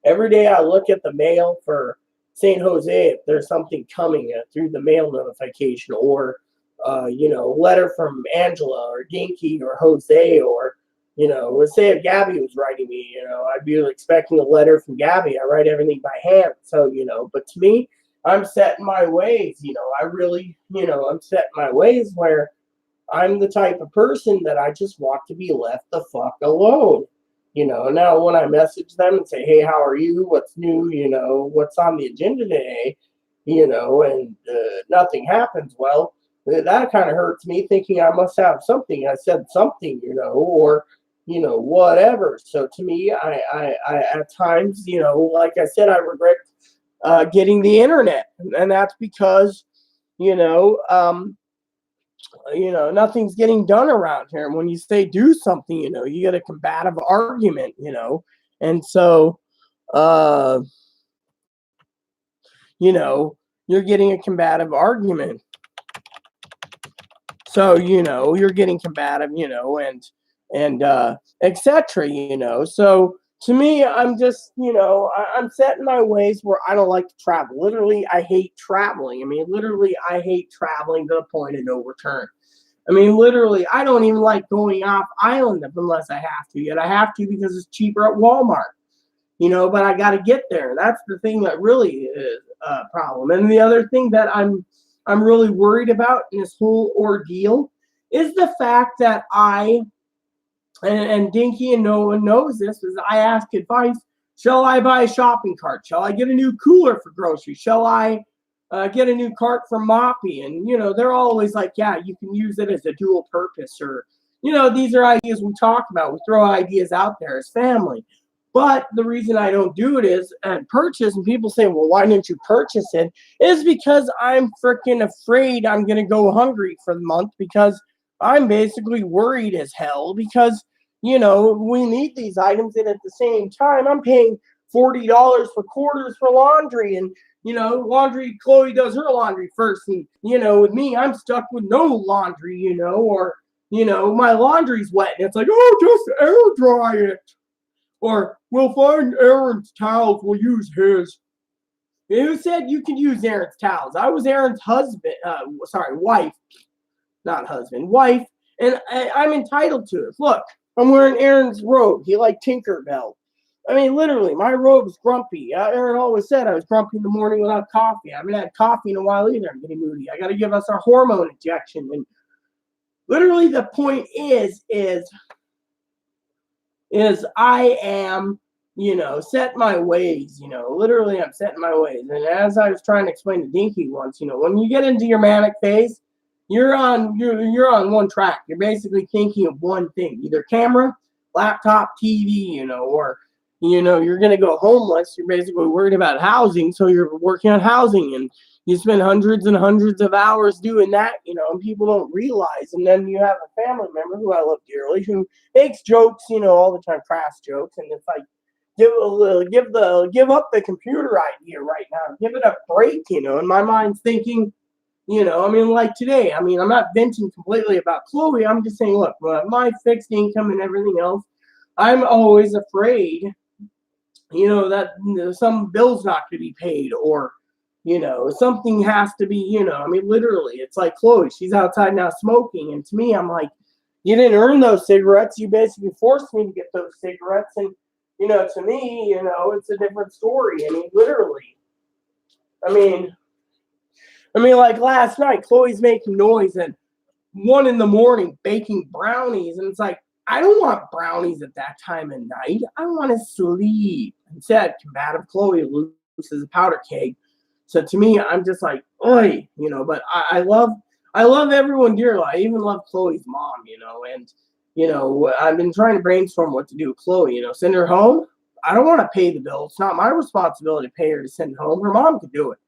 every day I look at the mail for San Jose if there's something coming through the mail notification, or letter from Angela or Dinky or Jose, or Let's say if Gabby was writing me, I'd be expecting a letter from Gabby. I write everything by hand. So, but to me, I'm set in my ways, I really, I'm set in my ways where I'm the type of person that I just want to be left the fuck alone. Now when I message them and say, hey, how are you? What's new? What's on the agenda today? And nothing happens. Well, that kind of hurts me, thinking I must have something. I said something, or whatever. So to me, I at times, like I said, I regret getting the internet, and that's because, you know, um, nothing's getting done around here. And when you say do something, you get a combative argument, and so, uh, you're getting a combative argument. So, you're getting combative, and etc. So to me, I'm just, I'm set in my ways where I don't like to travel. Literally, I hate traveling. I mean, literally, I hate traveling to the point of no return. I mean, literally, I don't even like going off island unless I have to. Yet I have to because it's cheaper at Walmart. But I got to get there. That's the thing that really is a problem. And the other thing that I'm really worried about in this whole ordeal is the fact that and Dinky and no one knows this, is I ask advice. Shall I buy a shopping cart? Shall I get a new cooler for groceries? Shall I get a new cart for Moppy? And, they're always like, yeah, you can use it as a dual purpose. Or, these are ideas we talk about. We throw ideas out there as family. But the reason I don't do it is purchase, and people say, well, why didn't you purchase it? Is because I'm freaking afraid I'm going to go hungry for the month, because I'm basically worried as hell because, we need these items. And at the same time, I'm paying $40 for quarters for laundry. And, laundry, Chloe does her laundry first. And, with me, I'm stuck with no laundry, or, my laundry's wet. And it's like, oh, just air dry it. Or we'll find Aaron's towels, we'll use his. Who said you can use Aaron's towels? I was Aaron's husband, wife, not husband, wife, and I'm entitled to it. Look, I'm wearing Aaron's robe. He liked Tinkerbell. I mean, literally, my robe's grumpy. Aaron always said I was grumpy in the morning without coffee. I haven't had coffee in a while either. I'm getting moody. I got to give us our hormone injection. And literally, the point is I am, set my ways, literally I'm set in my ways. And as I was trying to explain to Dinky once, when you get into your manic phase, you're on one track. You're basically thinking of one thing, either camera, laptop, TV, or, you're going to go homeless. You're basically worried about housing. So you're working on housing, and you spend hundreds and hundreds of hours doing that, and people don't realize. And then you have a family member who I love dearly who makes jokes, all the time, crass jokes. And it's like, give up the computer idea right now. Give it a break, And my mind's thinking, like today, I'm not venting completely about Chloe. I'm just saying, look, my fixed income and everything else, I'm always afraid, that some bill's not going to be paid, or, something has to be, literally, it's like Chloe, she's outside now smoking. And to me, I'm like, you didn't earn those cigarettes. You basically forced me to get those cigarettes. And, to me, it's a different story. Literally. Like last night, Chloe's making noise at 1 a.m. baking brownies. And it's like, I don't want brownies at that time of night. I want to sleep. Instead, combative Chloe looses a powder keg. So to me, I'm just like, oi, but I love everyone dearly. I even love Chloe's mom, and, I've been trying to brainstorm what to do with Chloe, send her home. I don't want to pay the bill. It's not my responsibility to pay her to send home. Her mom could do it.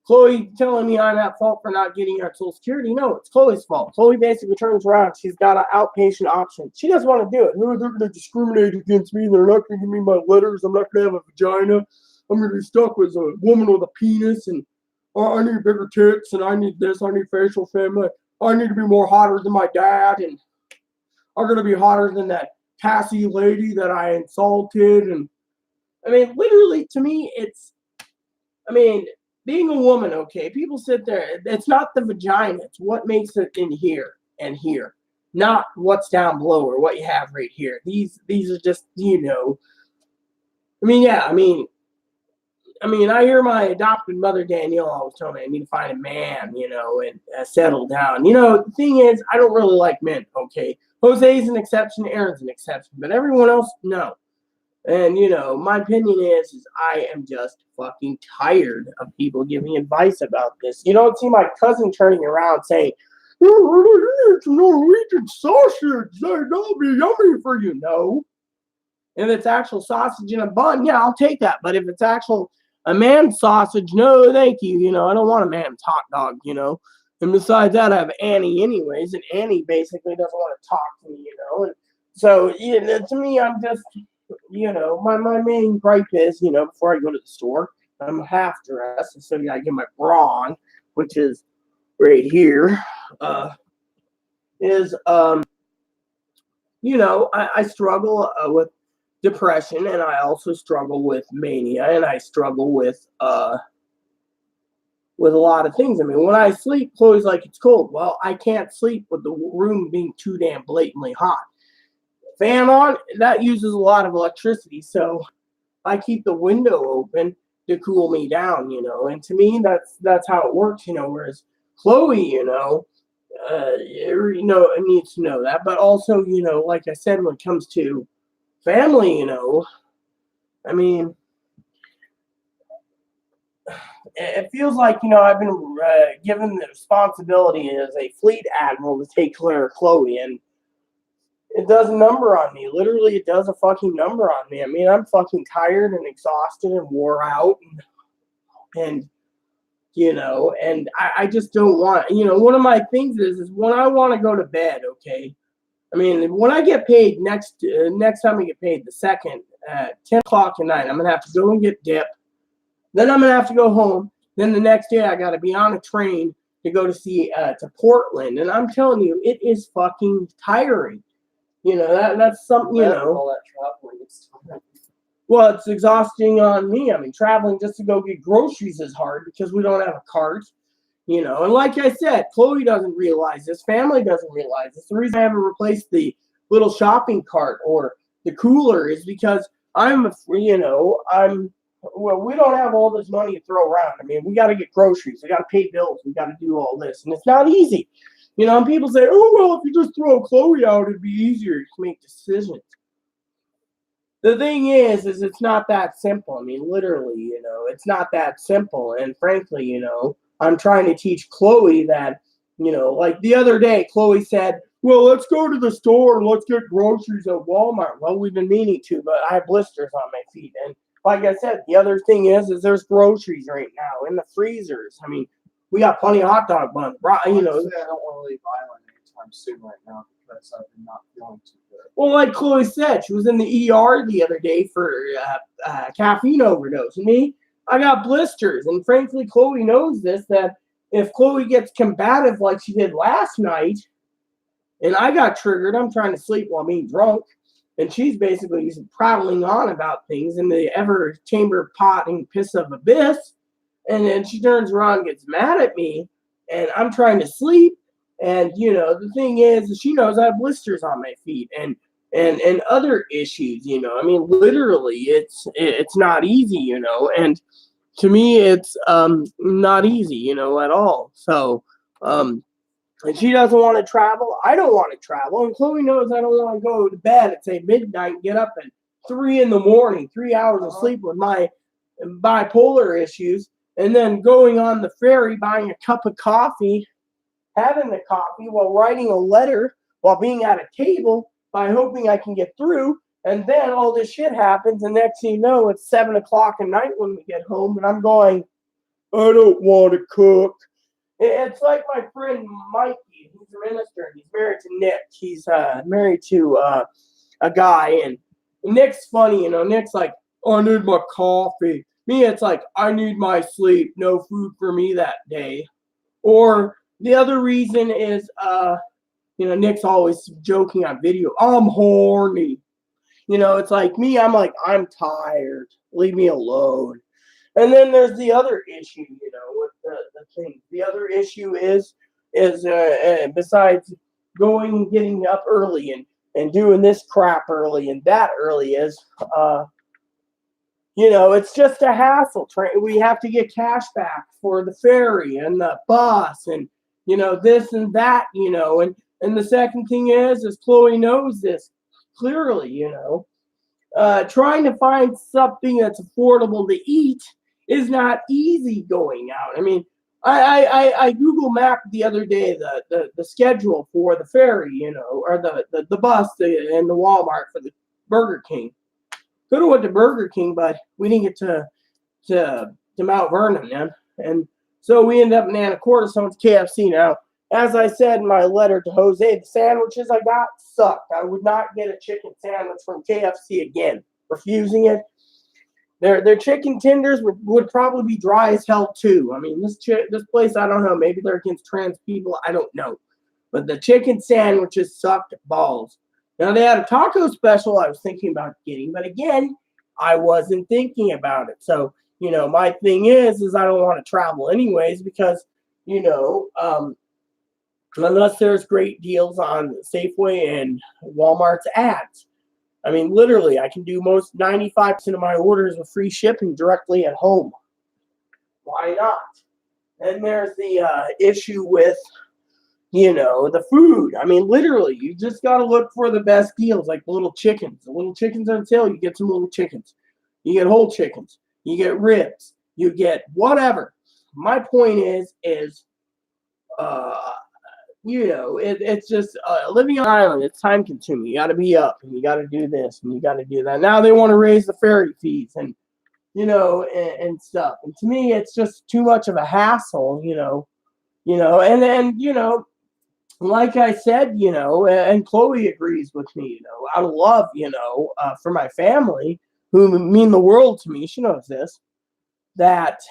Chloe telling me I'm at fault for not getting our Social Security. No, it's Chloe's fault. Chloe basically turns around. She's got an outpatient option. She doesn't want to do it. They're going to discriminate against me. They're not going to give me my letters. I'm not going to have a vagina. I'm going to be stuck with a woman with a penis. And I need bigger tits. And I need this. I need facial femme. I need to be more hotter than my dad. And I'm going to be hotter than that Cassie lady that I insulted. And literally, to me, being a woman, okay, people sit there, it's not the vagina, it's what makes it in here and here. not what's down below or what you have right here. These are just, you know, I mean, yeah, I mean, I hear my adopted mother Danielle always tell me I need to find a man, you know, and settle down. You know, the thing is, I don't really like men. Okay, Jose's an exception, Aaron's an exception, but everyone else, no. And you know, my opinion is I am just fucking tired of people giving advice about this. You don't see my cousin turning around saying, "You need to Norwegian sausage. That'll be yummy for you." No. If it's actual sausage in a bun, yeah, I'll take that. But if it's actual a man's sausage, no, thank you. You know, I don't want a man's hot dog, you know. And besides that, I have Annie anyways, and Annie basically doesn't want to talk to me, you know. And so, you know, to me, I'm just, you know, my main gripe is, you know, before I go to the store, I'm half dressed, and so I gotta get my bra on, which is right here. You know, I struggle with depression, and I also struggle with mania, and I struggle with a lot of things. I mean, when I sleep, Chloe's like, it's cold. Well, I can't sleep with the room being too damn blatantly hot. Fan on, that uses a lot of electricity, so I keep the window open to cool me down, you know. And to me, that's how it works, you know. Whereas Chloe, you know, it needs to know that. But also, you know, like I said, when it comes to family, you know, I mean, it feels like, you know, I've been given the responsibility as a fleet admiral to take care of Chloe, and it does a number on me. Literally, it does a fucking number on me. I mean, I'm fucking tired and exhausted and wore out, and you know, and I just don't want, you know, one of my things is when I want to go to bed, okay. I mean, when I get paid next time I get paid, the second at 10 o'clock at night, I'm gonna have to go and get dip. Then I'm gonna have to go home. Then the next day I gotta be on a train to go to see to Portland. And I'm telling you, it is fucking tiring. You know, that's something, you know. All that traveling, it's tiring. Well, it's exhausting on me. I mean, traveling just to go get groceries is hard because we don't have a cart. You know, and like I said, Chloe doesn't realize this. Family doesn't realize this. The reason I haven't replaced the little shopping cart or the cooler is because we don't have all this money to throw around. I mean, we got to get groceries. We got to pay bills. We got to do all this. And it's not easy. You know, and people say, oh, well, if you just throw Chloe out, it'd be easier to make decisions. The thing is it's not that simple. I mean, literally, you know, it's not that simple. And frankly, you know, I'm trying to teach Chloe that, you know, like the other day, Chloe said, well, let's go to the store and let's get groceries at Walmart. Well, we've been meaning to, but I have blisters on my feet. And like I said, the other thing is there's groceries right now in the freezers. I mean, we got plenty of hot dog buns. You know, I don't want to leave Island anytime soon right now because I've been not feeling too good. well, like Chloe said, she was in the ER the other day for caffeine overdose. And I got blisters. And frankly, Chloe knows this, that if Chloe gets combative like she did last night, and I got triggered, I'm trying to sleep while being drunk, and she's basically prattling on about things in the ever chamber potting piss of abyss, and then she turns around and gets mad at me, and I'm trying to sleep, and, you know, the thing is she knows I have blisters on my feet, and other issues, you know. I mean, literally, it's not easy, you know, and to me, it's not easy, you know, at all. So, and she doesn't want to travel. I don't want to travel, and Chloe knows I don't want to go to bed at say midnight and get up at 3 a.m, 3 hours of sleep with my bipolar issues, and then going on the ferry, buying a cup of coffee, having the coffee while writing a letter while being at a table by hoping I can get through. And then all this shit happens, and next thing you know, it's 7 o'clock at night when we get home, and I'm going, I don't want to cook. It's like my friend Mikey. He's a minister. He's married to Nick. He's married to a guy, and Nick's funny, you know. Nick's like, I need my coffee. Me, it's like, I need my sleep. No food for me that day. Or the other reason is, you know, Nick's always joking on video. I'm horny. You know, it's like me. I'm like, I'm tired. Leave me alone. And then there's the other issue, you know, with the thing. The other issue is besides going and getting up early and doing this crap early and that early is, it's just a hassle. We have to get cash back for the ferry and the bus and, this and that, and the second thing is Chloe knows this clearly, trying to find something that's affordable to eat is not easy going out. I mean, I Google mapped the other day the schedule for the ferry, or the bus and the Walmart for the Burger King. Could have went to Burger King, but we didn't get to Mount Vernon, man. And so we ended up in Anacortes, so it's KFC now. As I said in my letter to Jose, the sandwiches I got sucked. I would not get a chicken sandwich from KFC again. Refusing it. Their chicken tenders would probably be dry as hell too. I mean, this place, I don't know. Maybe they're against trans people. I don't know. But the chicken sandwiches sucked balls. Now, they had a taco special I was thinking about getting. But again, I wasn't thinking about it. So, my thing is I don't want to travel anyways because, unless there's great deals on Safeway and Walmart's ads. I mean, literally, I can do most 95% of my orders with free shipping directly at home. Why not? Then there's the issue with, the food. I mean, literally, you just got to look for the best deals, like the little chickens. The little chickens on sale, you get some little chickens. You get whole chickens. You get ribs. You get whatever. My point is it's just living on an island. It's time consuming. You got to be up and you got to do this and you got to do that. Now they want to raise the ferry fees and and stuff. And to me, it's just too much of a hassle. And then like I said, and Chloe agrees with me. Out of love, for my family who mean the world to me. She knows this. That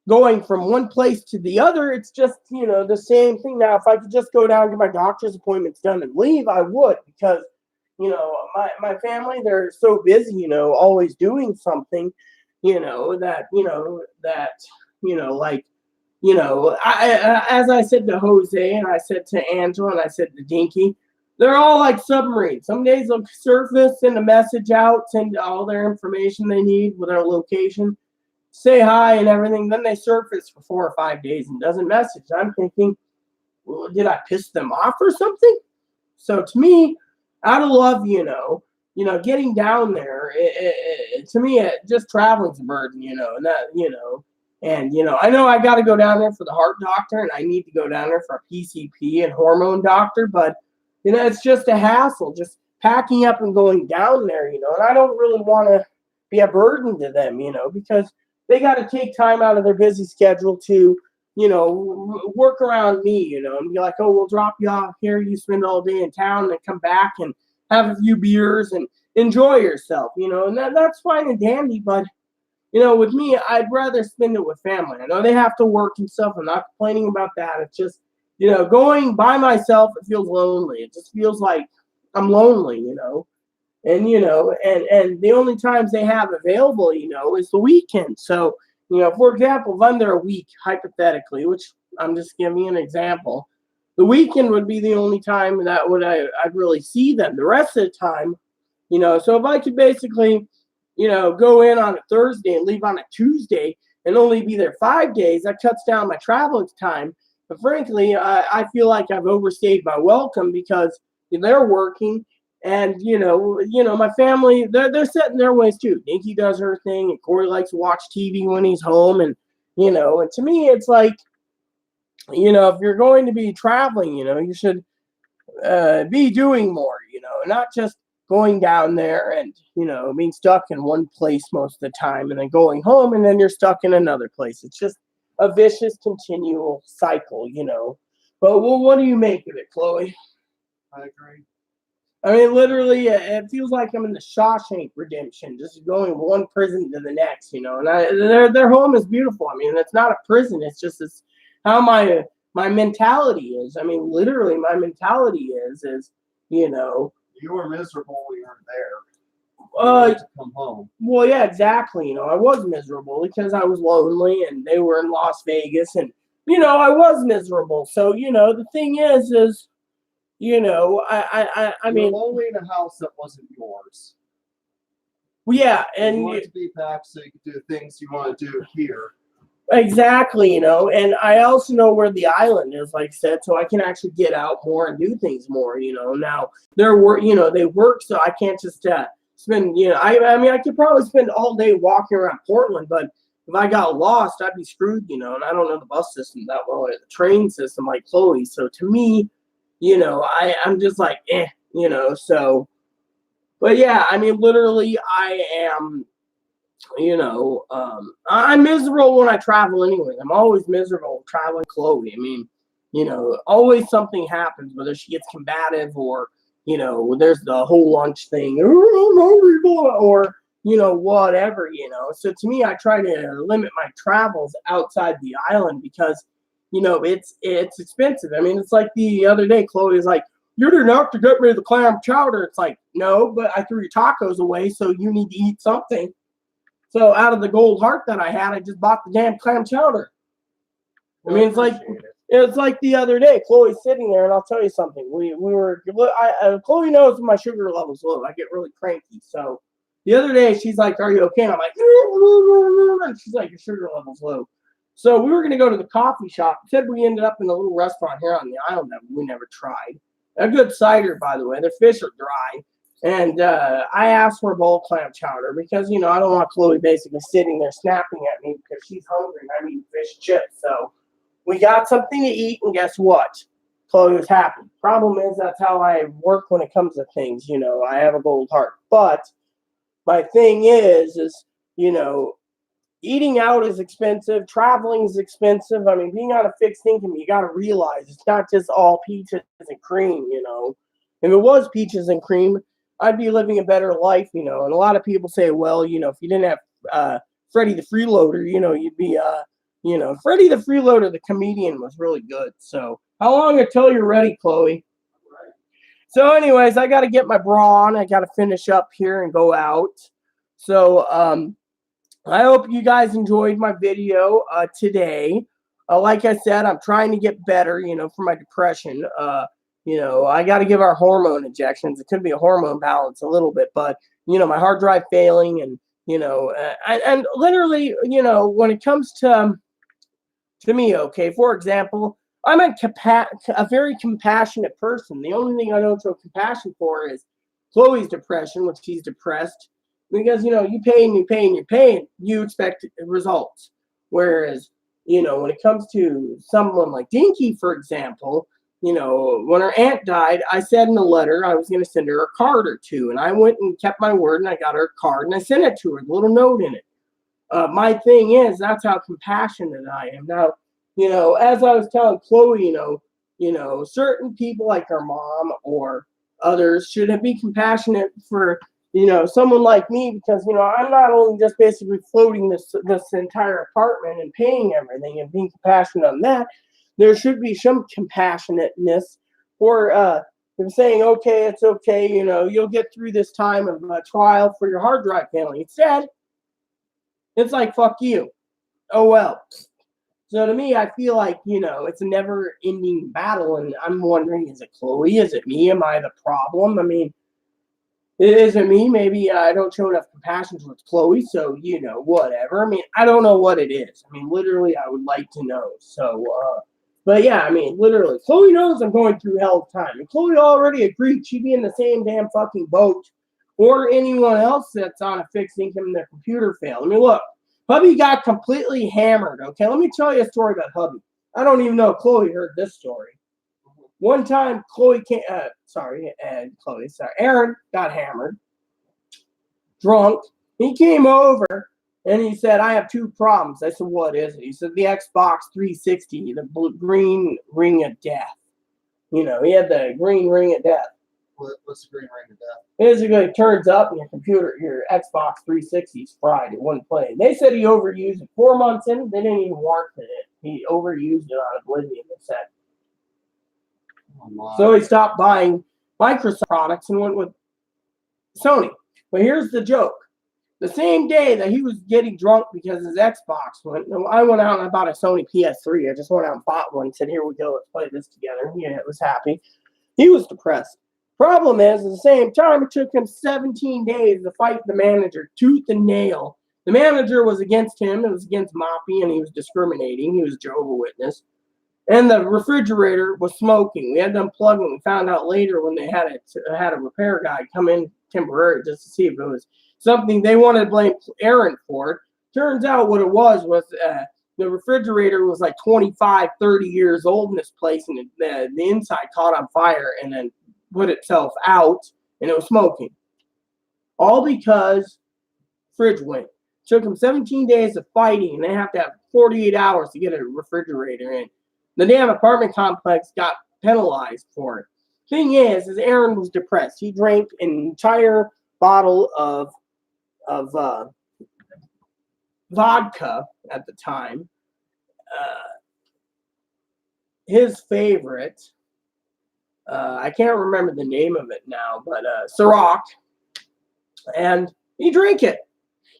going from one place to the other, it's just, the same thing. Now, if I could just go down and get my doctor's appointments done and leave, I would, because, my family, they're so busy, always doing something, as I said to Jose and I said to Angela and I said to Dinky, they're all like submarines. Some days they'll surface, send a message out, send all their information they need with their location, say hi and everything. Then they surface for 4 or 5 days and doesn't message. I'm thinking, well, did I piss them off or something? So to me, out of love, getting down there, to me, just traveling's a burden, and that, and, I know I got to go down there for the heart doctor and I need to go down there for a PCP and hormone doctor, but, it's just a hassle, just packing up and going down there, and I don't really want to be a burden to them, because they got to take time out of their busy schedule to, work around me, and be like, oh, we'll drop you off here. You spend all day in town and come back and have a few beers and enjoy yourself, and that's fine and dandy. But, with me, I'd rather spend it with family. I know they have to work and stuff. I'm not complaining about that. It's just, going by myself, it feels lonely. It just feels like I'm lonely, and, and the only times they have available, is the weekend. So, for example, if I'm there a week, hypothetically, which I'm just giving you an example, the weekend would be the only time that I'd really see them. The rest of the time, so if I could basically, go in on a Thursday and leave on a Tuesday and only be there 5 days, that cuts down my traveling time. But frankly, I feel like I've overstayed my welcome because they're working. And, my family, they're set in their ways too. Dinky does her thing, and Corey likes to watch TV when he's home. And, and to me, it's like, if you're going to be traveling, you should be doing more, not just going down there and, being stuck in one place most of the time and then going home and then you're stuck in another place. It's just a vicious, continual cycle, But what do you make of it, Chloe? I agree. I mean, literally, it feels like I'm in the Shawshank Redemption, just going one prison to the next, And their home is beautiful. I mean, it's not a prison. It's just how my mentality is. I mean, literally, my mentality is You were miserable when you were there. To come home. Well, yeah, exactly. I was miserable because I was lonely, and they were in Las Vegas, and I was miserable. So, the thing is, I You're mean, lonely in a house that wasn't yours. yeah, You and want it to be back so you can do the things you want to do here. exactly, and I also know where the island is, like I said, so I can actually get out more and do things more. Now they're work, they work, so I can't just spend, I mean, I could probably spend all day walking around Portland, but if I got lost, I'd be screwed, and I don't know the bus system that well, or the train system like Chloe. So to me, I'm just like, so, but yeah, I mean, literally, I am. I'm miserable when I travel anyway. I'm always miserable traveling Chloe. I mean, always something happens, whether she gets combative or, there's the whole lunch thing, or, whatever, So to me, I try to limit my travels outside the island because, it's expensive. I mean, it's like the other day, Chloe was like, you didn't have to get me the clam chowder. It's like, no, but I threw your tacos away, so you need to eat something. So out of the gold heart that I had, I just bought the damn clam chowder. I mean, it's like the other day. Chloe's sitting there, and I'll tell you something. We were. Chloe knows when my sugar level's low. I get really cranky. So the other day, she's like, "Are you okay?" And I'm like, she's like, "Your sugar level's low." So we were gonna go to the coffee shop. Instead, we ended up in a little restaurant here on the island that we never tried. A good cider, by the way. Their fish are dry. And I asked for a bowl of clam chowder because, I don't want Chloe basically sitting there snapping at me because she's hungry and I'm eating fish and chips. So we got something to eat, and guess what? Chloe was happy. Problem is, that's how I work when it comes to things. I have a gold heart. But my thing is, eating out is expensive. Traveling is expensive. I mean, being on a fixed income, you got to realize it's not just all peaches and cream, If it was peaches and cream, I'd be living a better life, And a lot of people say, well, if you didn't have Freddie the Freeloader, you'd be, Freddie the Freeloader, the comedian, was really good. So, how long until you're ready, Chloe? So, anyways, I got to get my bra on. I got to finish up here and go out. So, I hope you guys enjoyed my video today. Like I said, I'm trying to get better, for my depression. I got to give our hormone injections. It could be a hormone balance a little bit, but, my hard drive failing and, and literally, when it comes to me, okay, for example, I'm a very compassionate person. The only thing I don't show compassion for is Chloe's depression, when she's depressed, because you pay and you pay and you pay and you expect results. Whereas, when it comes to someone like Dinky, for example, when her aunt died, I said in a letter I was going to send her a card or two, and I went and kept my word, and I got her a card and I sent it to her, a little note in it. My thing is, that's how compassionate I am. Now, as I was telling Chloe, certain people like her mom or others should be compassionate for, someone like me because, I'm not only just basically floating this entire apartment and paying everything and being compassionate on that. There should be some compassionateness for saying, okay, it's okay, you'll get through this time of trial for your hard drive failing. Instead, it's like, fuck you. Oh, well. So to me, I feel like, it's a never ending battle. And I'm wondering, is it Chloe? Is it me? Am I the problem? I mean, is it me? Maybe I don't show enough compassion towards Chloe. So, whatever. I mean, I don't know what it is. I mean, literally, I would like to know. So, but yeah, I mean, literally, Chloe knows I'm going through hell time. And Chloe already agreed she'd be in the same damn fucking boat or anyone else that's on a fixed income and their computer failed. I mean, look, hubby got completely hammered. Okay, let me tell you a story about hubby. I don't even know if Chloe heard this story. One time, Aaron got hammered, drunk. He came over and he said, I have two problems. I said, what is it? He said, the Xbox 360, the green ring of death. He had the green ring of death. What's the green ring of death? Basically, it turns up and your Xbox 360 is fried. It wouldn't play. They said he overused it. 4 months in, they didn't even warranty it. He overused it on Oblivion, they said. Oh, so he stopped buying Microsoft products and went with Sony. But here's the joke. The same day that he was getting drunk because his Xbox went, I went out and I bought a Sony PS3. I just went out and bought one and said, here we go, let's play this together. Yeah, it was happy. He was depressed. Problem is, at the same time, it took him 17 days to fight the manager, tooth and nail. The manager was against him. It was against Moppy, and he was discriminating. He was a Jehovah's Witness. And the refrigerator was smoking. We had to unplug it. We found out later when they had a repair guy come in temporary just to see if it was something they wanted to blame Aaron for. It turns out what it was the refrigerator was like 25, 30 years old in this place, and the inside caught on fire and then put itself out, and it was smoking. All because fridge went. Took them 17 days of fighting, and they have to have 48 hours to get a refrigerator in. The damn apartment complex got penalized for it. Thing is Aaron was depressed. He drank an entire bottle of vodka at the time. His favorite, I can't remember the name of it now, but Ciroc, and he drank it.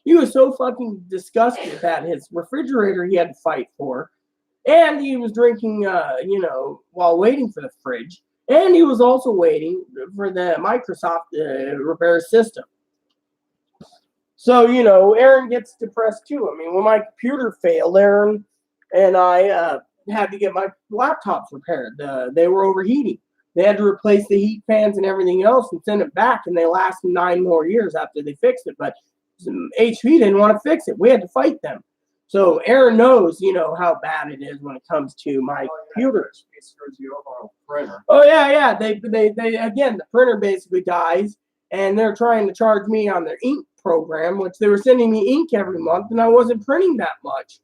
He was so fucking disgusted that his refrigerator he had to fight for, and he was drinking, while waiting for the fridge, and he was also waiting for the Microsoft repair system. So, Aaron gets depressed too. I mean, when my computer failed, Aaron and I had to get my laptops repaired. They were overheating. They had to replace the heat fans and everything else and send it back, and they lasted 9 more years after they fixed it. But HP didn't want to fix it. We had to fight them. So Aaron knows, how bad it is when it comes to my computers. Oh yeah. They again, the printer basically dies, and they're trying to charge me on their ink program, which they were sending me ink every month, and I wasn't printing that much.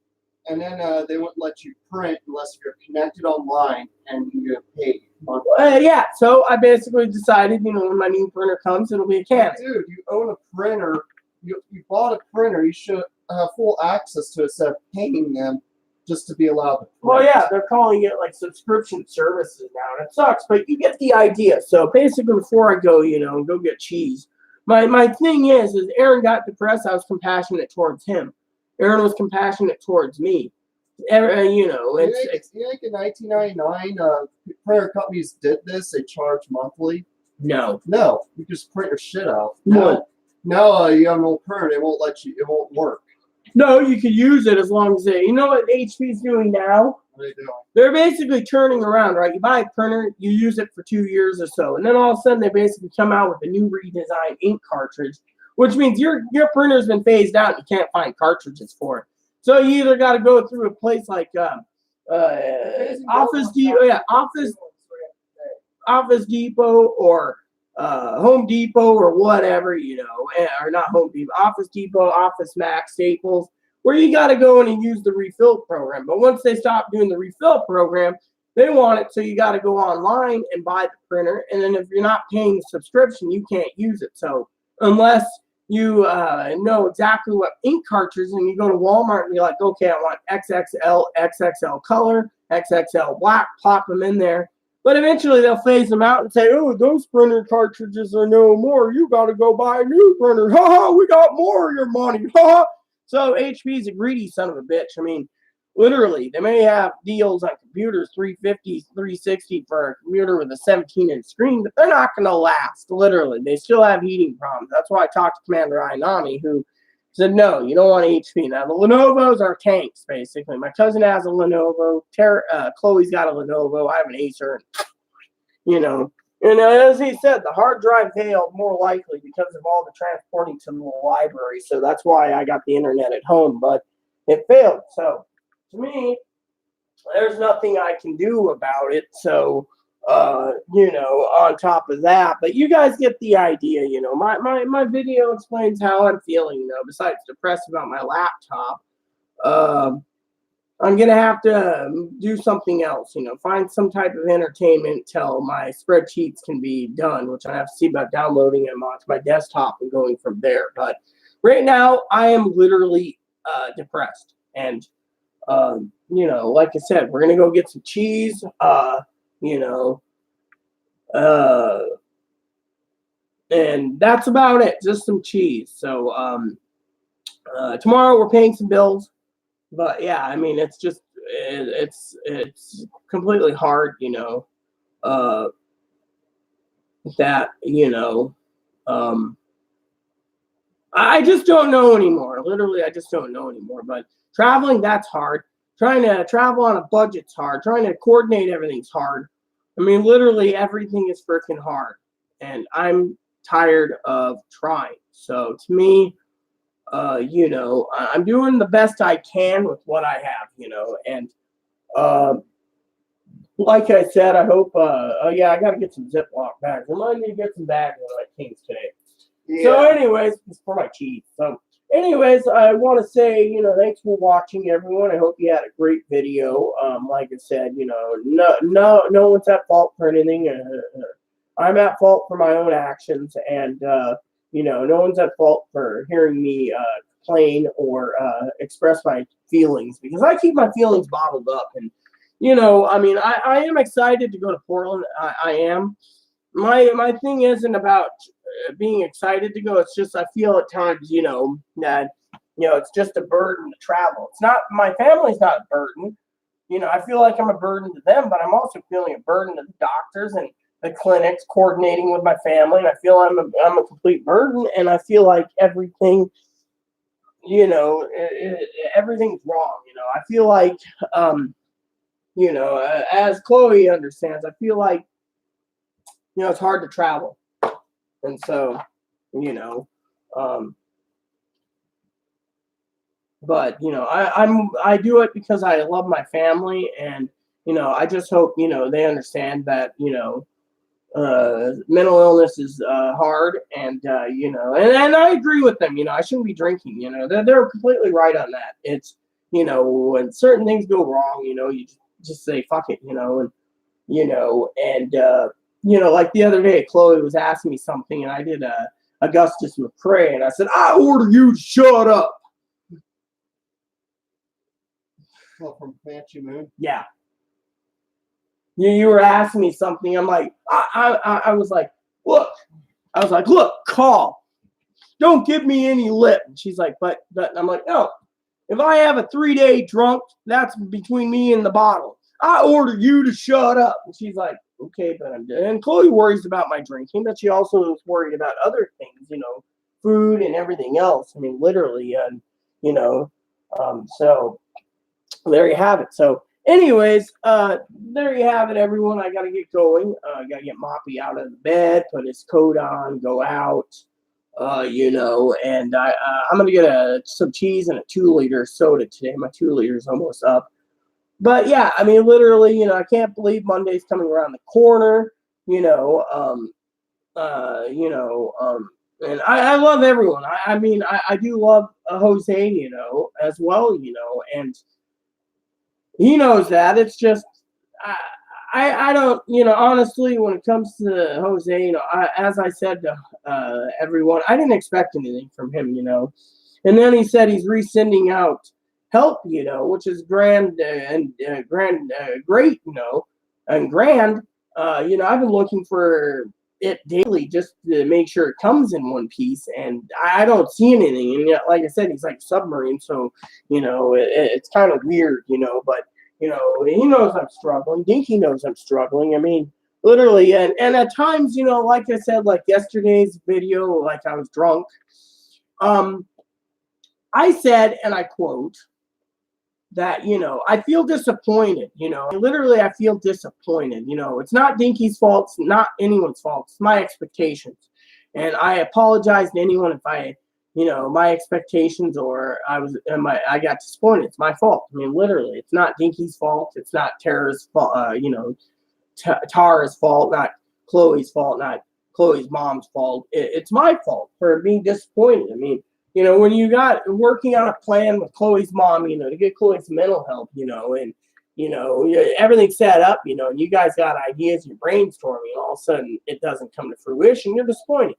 And then they wouldn't let you print unless you're connected online and you get paid. Yeah, so I basically decided, when my new printer comes, it'll be a Canon. Dude, you own a printer. You bought a printer. You should have full access to it instead of paying them just to be allowed to print. Well, yeah, they're calling it like subscription services now, and it sucks, but you get the idea. So basically, before I go, and go get cheese, my thing is Aaron got depressed. I was compassionate towards him. Aaron was compassionate towards me. You think in 1999, printer companies did this? They charge monthly. No, you just print your shit out. No. Now you have no printer. It won't let you. It won't work. No, you can use it as long as you know what HP's doing now? They do. They're basically turning around, right? You buy a printer, you use it for 2 years or so, and then all of a sudden they basically come out with a new redesigned ink cartridge, which means your printer's been phased out and you can't find cartridges for it. So you either got to go through a place like Office Depot or Home Depot or whatever, or not Home Depot, Office Depot, Office Max, Staples, where you got to go in and use the refill program. But once they stop doing the refill program, they want it so you got to go online and buy the printer. And then if you're not paying the subscription, you can't use it. So unless you know exactly what ink cartridge, and you go to Walmart and you're like, okay, I want XXL color, XXL black, plop them in there. But eventually they'll phase them out and say, oh, those printer cartridges are no more. You got to go buy a new printer. Ha ha, we got more of your money. Ha ha. So HP's a greedy son of a bitch. I mean, literally, they may have deals on computers, $350, $360 for a computer with a 17-inch screen, but they're not going to last, literally. They still have heating problems. That's why I talked to Commander Ainami, who said, no, you don't want HP. Now, the Lenovo's are tanks, basically. My cousin has a Lenovo. Chloe's got a Lenovo. I have an Acer. And as he said, the hard drive failed more likely because of all the transporting to the library. So that's why I got the internet at home. But it failed. So to me, there's nothing I can do about it. So, on top of that, but you guys get the idea, my video explains how I'm feeling, besides depressed about my laptop. I'm going to have to do something else, find some type of entertainment till my spreadsheets can be done, which I have to see about downloading them onto my desktop and going from there. But right now, I am literally depressed. And, like I said, we're going to go get some cheese, and that's about it. Just some cheese. So, Tomorrow we're paying some bills, but yeah, I mean, it's just it's completely hard, uh, that I just don't know anymore. Literally, I just don't know anymore. But traveling, that's hard. Trying to travel on a budget's hard. Trying to coordinate everything's hard. I mean, literally everything is freaking hard, and I'm tired of trying. So to me, I'm doing the best I can with what I have, and uh, like I said, I hope. Oh yeah, I got to get some Ziploc bags. Remind me to get some bags when I came today. So, Yeah. anyways, it's for my teeth. So, anyways, I want to say, thanks for watching, everyone. I hope you had a great video. Like I said, no one's at fault for anything. I'm at fault for my own actions, and no one's at fault for hearing me complain or express my feelings because I keep my feelings bottled up. And I mean, I am excited to go to Portland. I am. My thing isn't about being excited to go. It's just I feel at times, that it's just a burden to travel. It's not, my family's not a burden. I feel like I'm a burden to them, but I'm also feeling a burden to the doctors and the clinics coordinating with my family. And I feel I'm a complete burden, and I feel like everything, everything's wrong. I feel like, as Chloe understands, I feel like it's hard to travel. And so, um, but I do it because I love my family, and I just hope they understand that mental illness is hard, and and I agree with them. I shouldn't be drinking. They're completely right on that. It's when certain things go wrong, you just say fuck it, and and like the other day, Chloe was asking me something, and I did Augustus McCrae, and I said, I order you to shut up. Well, from Comanche Moon. Yeah. You were asking me something. I'm like, I was like, look. I was like, look, call. Don't give me any lip. And she's like, but I'm like, no. If I have a 3-day drunk, that's between me and the bottle. I order you to shut up. And she's like, okay, but I'm dead. And Chloe worries about my drinking, but she also is worried about other things, food and everything else. I mean, literally, and so there you have it. So, anyways, there you have it, everyone. I gotta get going. I gotta get Moppy out of the bed, put his coat on, go out. And I'm gonna get some cheese and a 2-liter soda today. My 2 liter is almost up. But yeah, I mean, literally, I can't believe Monday's coming around the corner. And I love everyone. I mean, I do love Jose, as well, and he knows that. It's just I don't, honestly, when it comes to Jose, as I said to everyone, I didn't expect anything from him, And then he said he's resending out help, which is grand and great, and grand. I've been looking for it daily just to make sure it comes in one piece, and I don't see anything. And yet, like I said, he's like a submarine, so it's kind of weird, but he knows I'm struggling. Dinky knows I'm struggling. I mean, literally, and at times, like I said, like yesterday's video, like I was drunk. I said, and I quote, that I feel disappointed. Literally, I feel disappointed. It's not Dinky's fault. It's not anyone's fault. It's my expectations, and I apologize to anyone if I my expectations or I got disappointed. It's my fault. I mean, literally, it's not Dinky's fault. It's not Tara's fault. Tara's fault. Not Chloe's fault. Not Chloe's mom's fault. It's my fault for being disappointed. I mean, when you got working on a plan with Chloe's mom, to get Chloe's mental health, and everything's set up, and you guys got ideas, you're brainstorming, and all of a sudden it doesn't come to fruition, you're disappointed.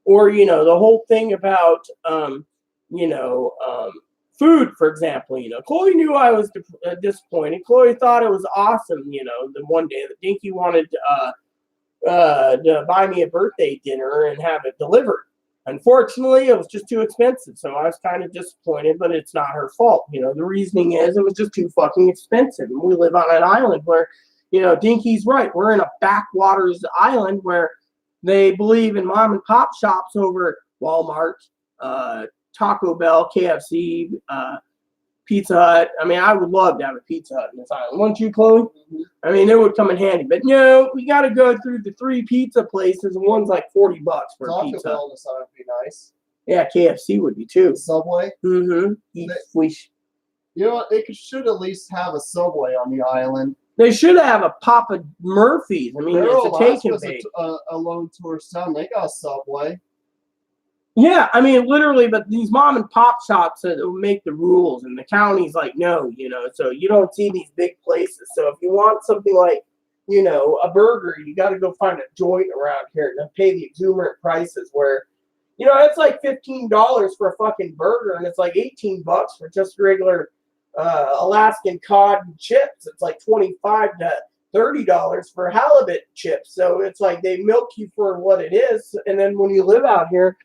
Or, the whole thing about, food, for example, Chloe knew I was disappointed. Chloe thought it was awesome, the one day that Dinky wanted to buy me a birthday dinner and have it delivered. Unfortunately, it was just too expensive, so I was kind of disappointed, but it's not her fault. You know, the reasoning is it was just too fucking expensive. And we live on an island where, you know, Dinky's right. We're in a backwaters island where they believe in mom and pop shops over Walmart, Taco Bell, KFC, Pizza Hut. I mean, I would love to have a Pizza Hut in this island. Wouldn't you, Chloe? Mm-hmm. I mean, it would come in handy. But no, we got to go through the 3 pizza places, and one's like $40 for a Taco pizza. Bell on the side would be nice. Yeah, KFC would be too. Subway. Mm-hmm. You know what? They should at least have a Subway on the island. They should have a Papa Murphy's. I mean, Barrel it's a take and was bake. a lone tourist town. They got a Subway. Yeah, I mean, literally, but these mom and pop shops make the rules, and the county's like, no, you know, so you don't see these big places. So if you want something like, you know, a burger, you got to go find a joint around here and pay the exuberant prices where, you know, it's like $15 for a fucking burger, and it's like $18 for just regular Alaskan cod and chips. It's like $25 to $30 for halibut chips. So it's like they milk you for what it is, and then when you live out here,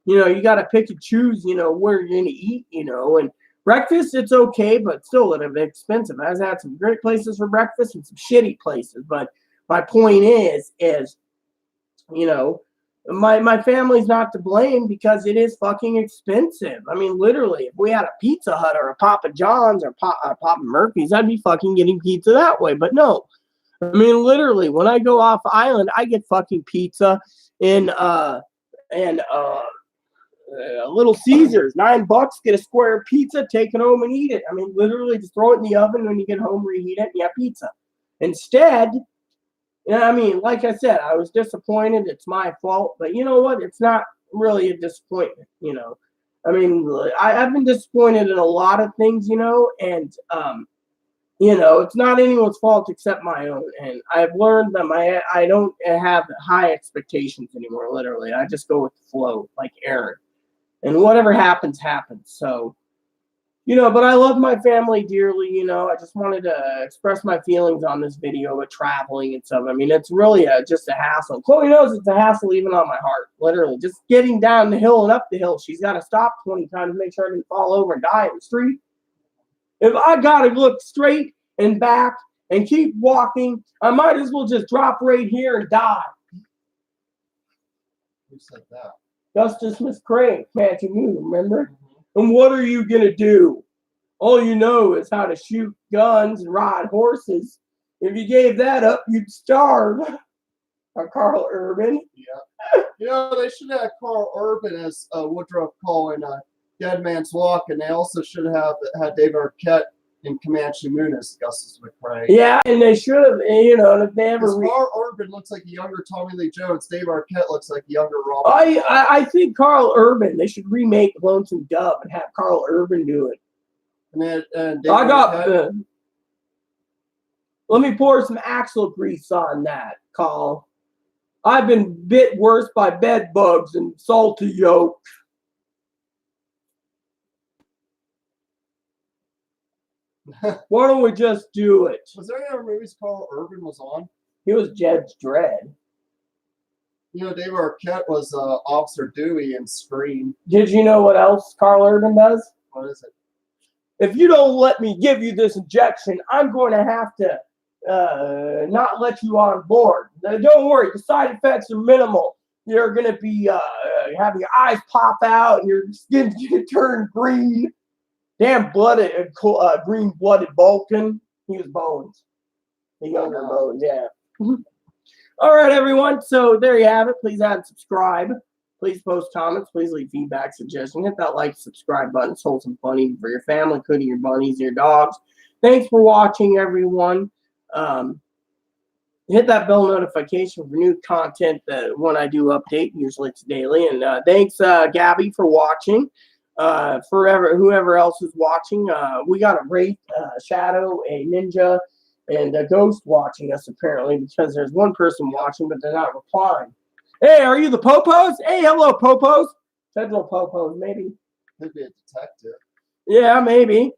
you know, you got to pick and choose, you know, where you're going to eat, you know. And breakfast, it's okay, but still a little bit expensive. I've had some great places for breakfast and some shitty places. But my point is, you know, my family's not to blame because it is fucking expensive. I mean, literally, if we had a Pizza Hut or a Papa John's or Papa Murphy's, I'd be fucking getting pizza that way. But no. I mean, literally, when I go off island, I get fucking pizza in Little Caesars, $9, get a square pizza, take it home and eat it. I mean, literally, just throw it in the oven when you get home, reheat it, and you have pizza. Instead, you know, I mean, like I said, I was disappointed. It's my fault, but you know what? It's not really a disappointment. You know, I mean, I've been disappointed in a lot of things, you know, and you know, it's not anyone's fault except my own. And I've learned that I don't have high expectations anymore. Literally, I just go with the flow, like Aaron. And whatever happens, happens. So, you know, but I love my family dearly, you know. I just wanted to express my feelings on this video with traveling and stuff. I mean, it's really just a hassle. Chloe knows it's a hassle even on my heart, literally. Just getting down the hill and up the hill. She's got to stop 20 times to make sure I didn't fall over and die in the street. If I got to look straight and back and keep walking, I might as well just drop right here and die. Who said that? Justice Miss Crane, Mansion Moon, remember? Mm-hmm. And what are you going to do? All you know is how to shoot guns and ride horses. If you gave that up, you'd starve. Or Carl Urban. Yeah. You know, they should have Carl Urban as Woodruff Call in Dead Man's Walk, and they also should have had David Arquette in Comanche Moon as Gustus McCrae. Yeah, and they should have, you know, if they ever... Carl Urban looks like a younger Tommy Lee Jones. Dave Arquette looks like a younger Robert. I think Carl Urban, they should remake Lonesome Dove and have Carl Urban do it. And then I got the... Let me pour some axle grease on that, Carl. I've been bit worse by bed bugs than salty yolk. Why don't we just do it? Was there any other movies Carl Urban was on? He was Judge Dredd. You know, David Arquette was Officer Dewey in Scream. Did you know what else Carl Urban does? What is it? If you don't let me give you this injection, I'm going to have to not let you on board. Now, don't worry, the side effects are minimal. You're going to be having your eyes pop out and your skin's going to turn green. Damn blooded, green-blooded Vulcan. He was Bones. The younger Bones, yeah. All right, everyone. So there you have it. Please add and subscribe. Please post comments. Please leave feedback, suggestions. Hit that like, subscribe button. It's wholesome funny for your family, including your bunnies, your dogs. Thanks for watching, everyone. Hit that bell notification for new content when I do update. Usually it's daily. And thanks, Gabby, for watching. Whoever else is watching, we got a Wraith, Shadow, a Ninja, and a Ghost watching us apparently because there's one person watching but they're not replying. Hey, are you the Popos? Hey, hello, Popos. Federal Popos, maybe. Could be a detective. Yeah, maybe.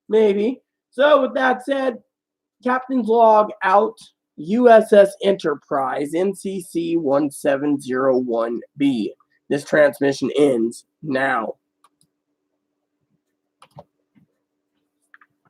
Maybe. So with that said, Captain's Log out. USS Enterprise NCC 1701B. This transmission ends now.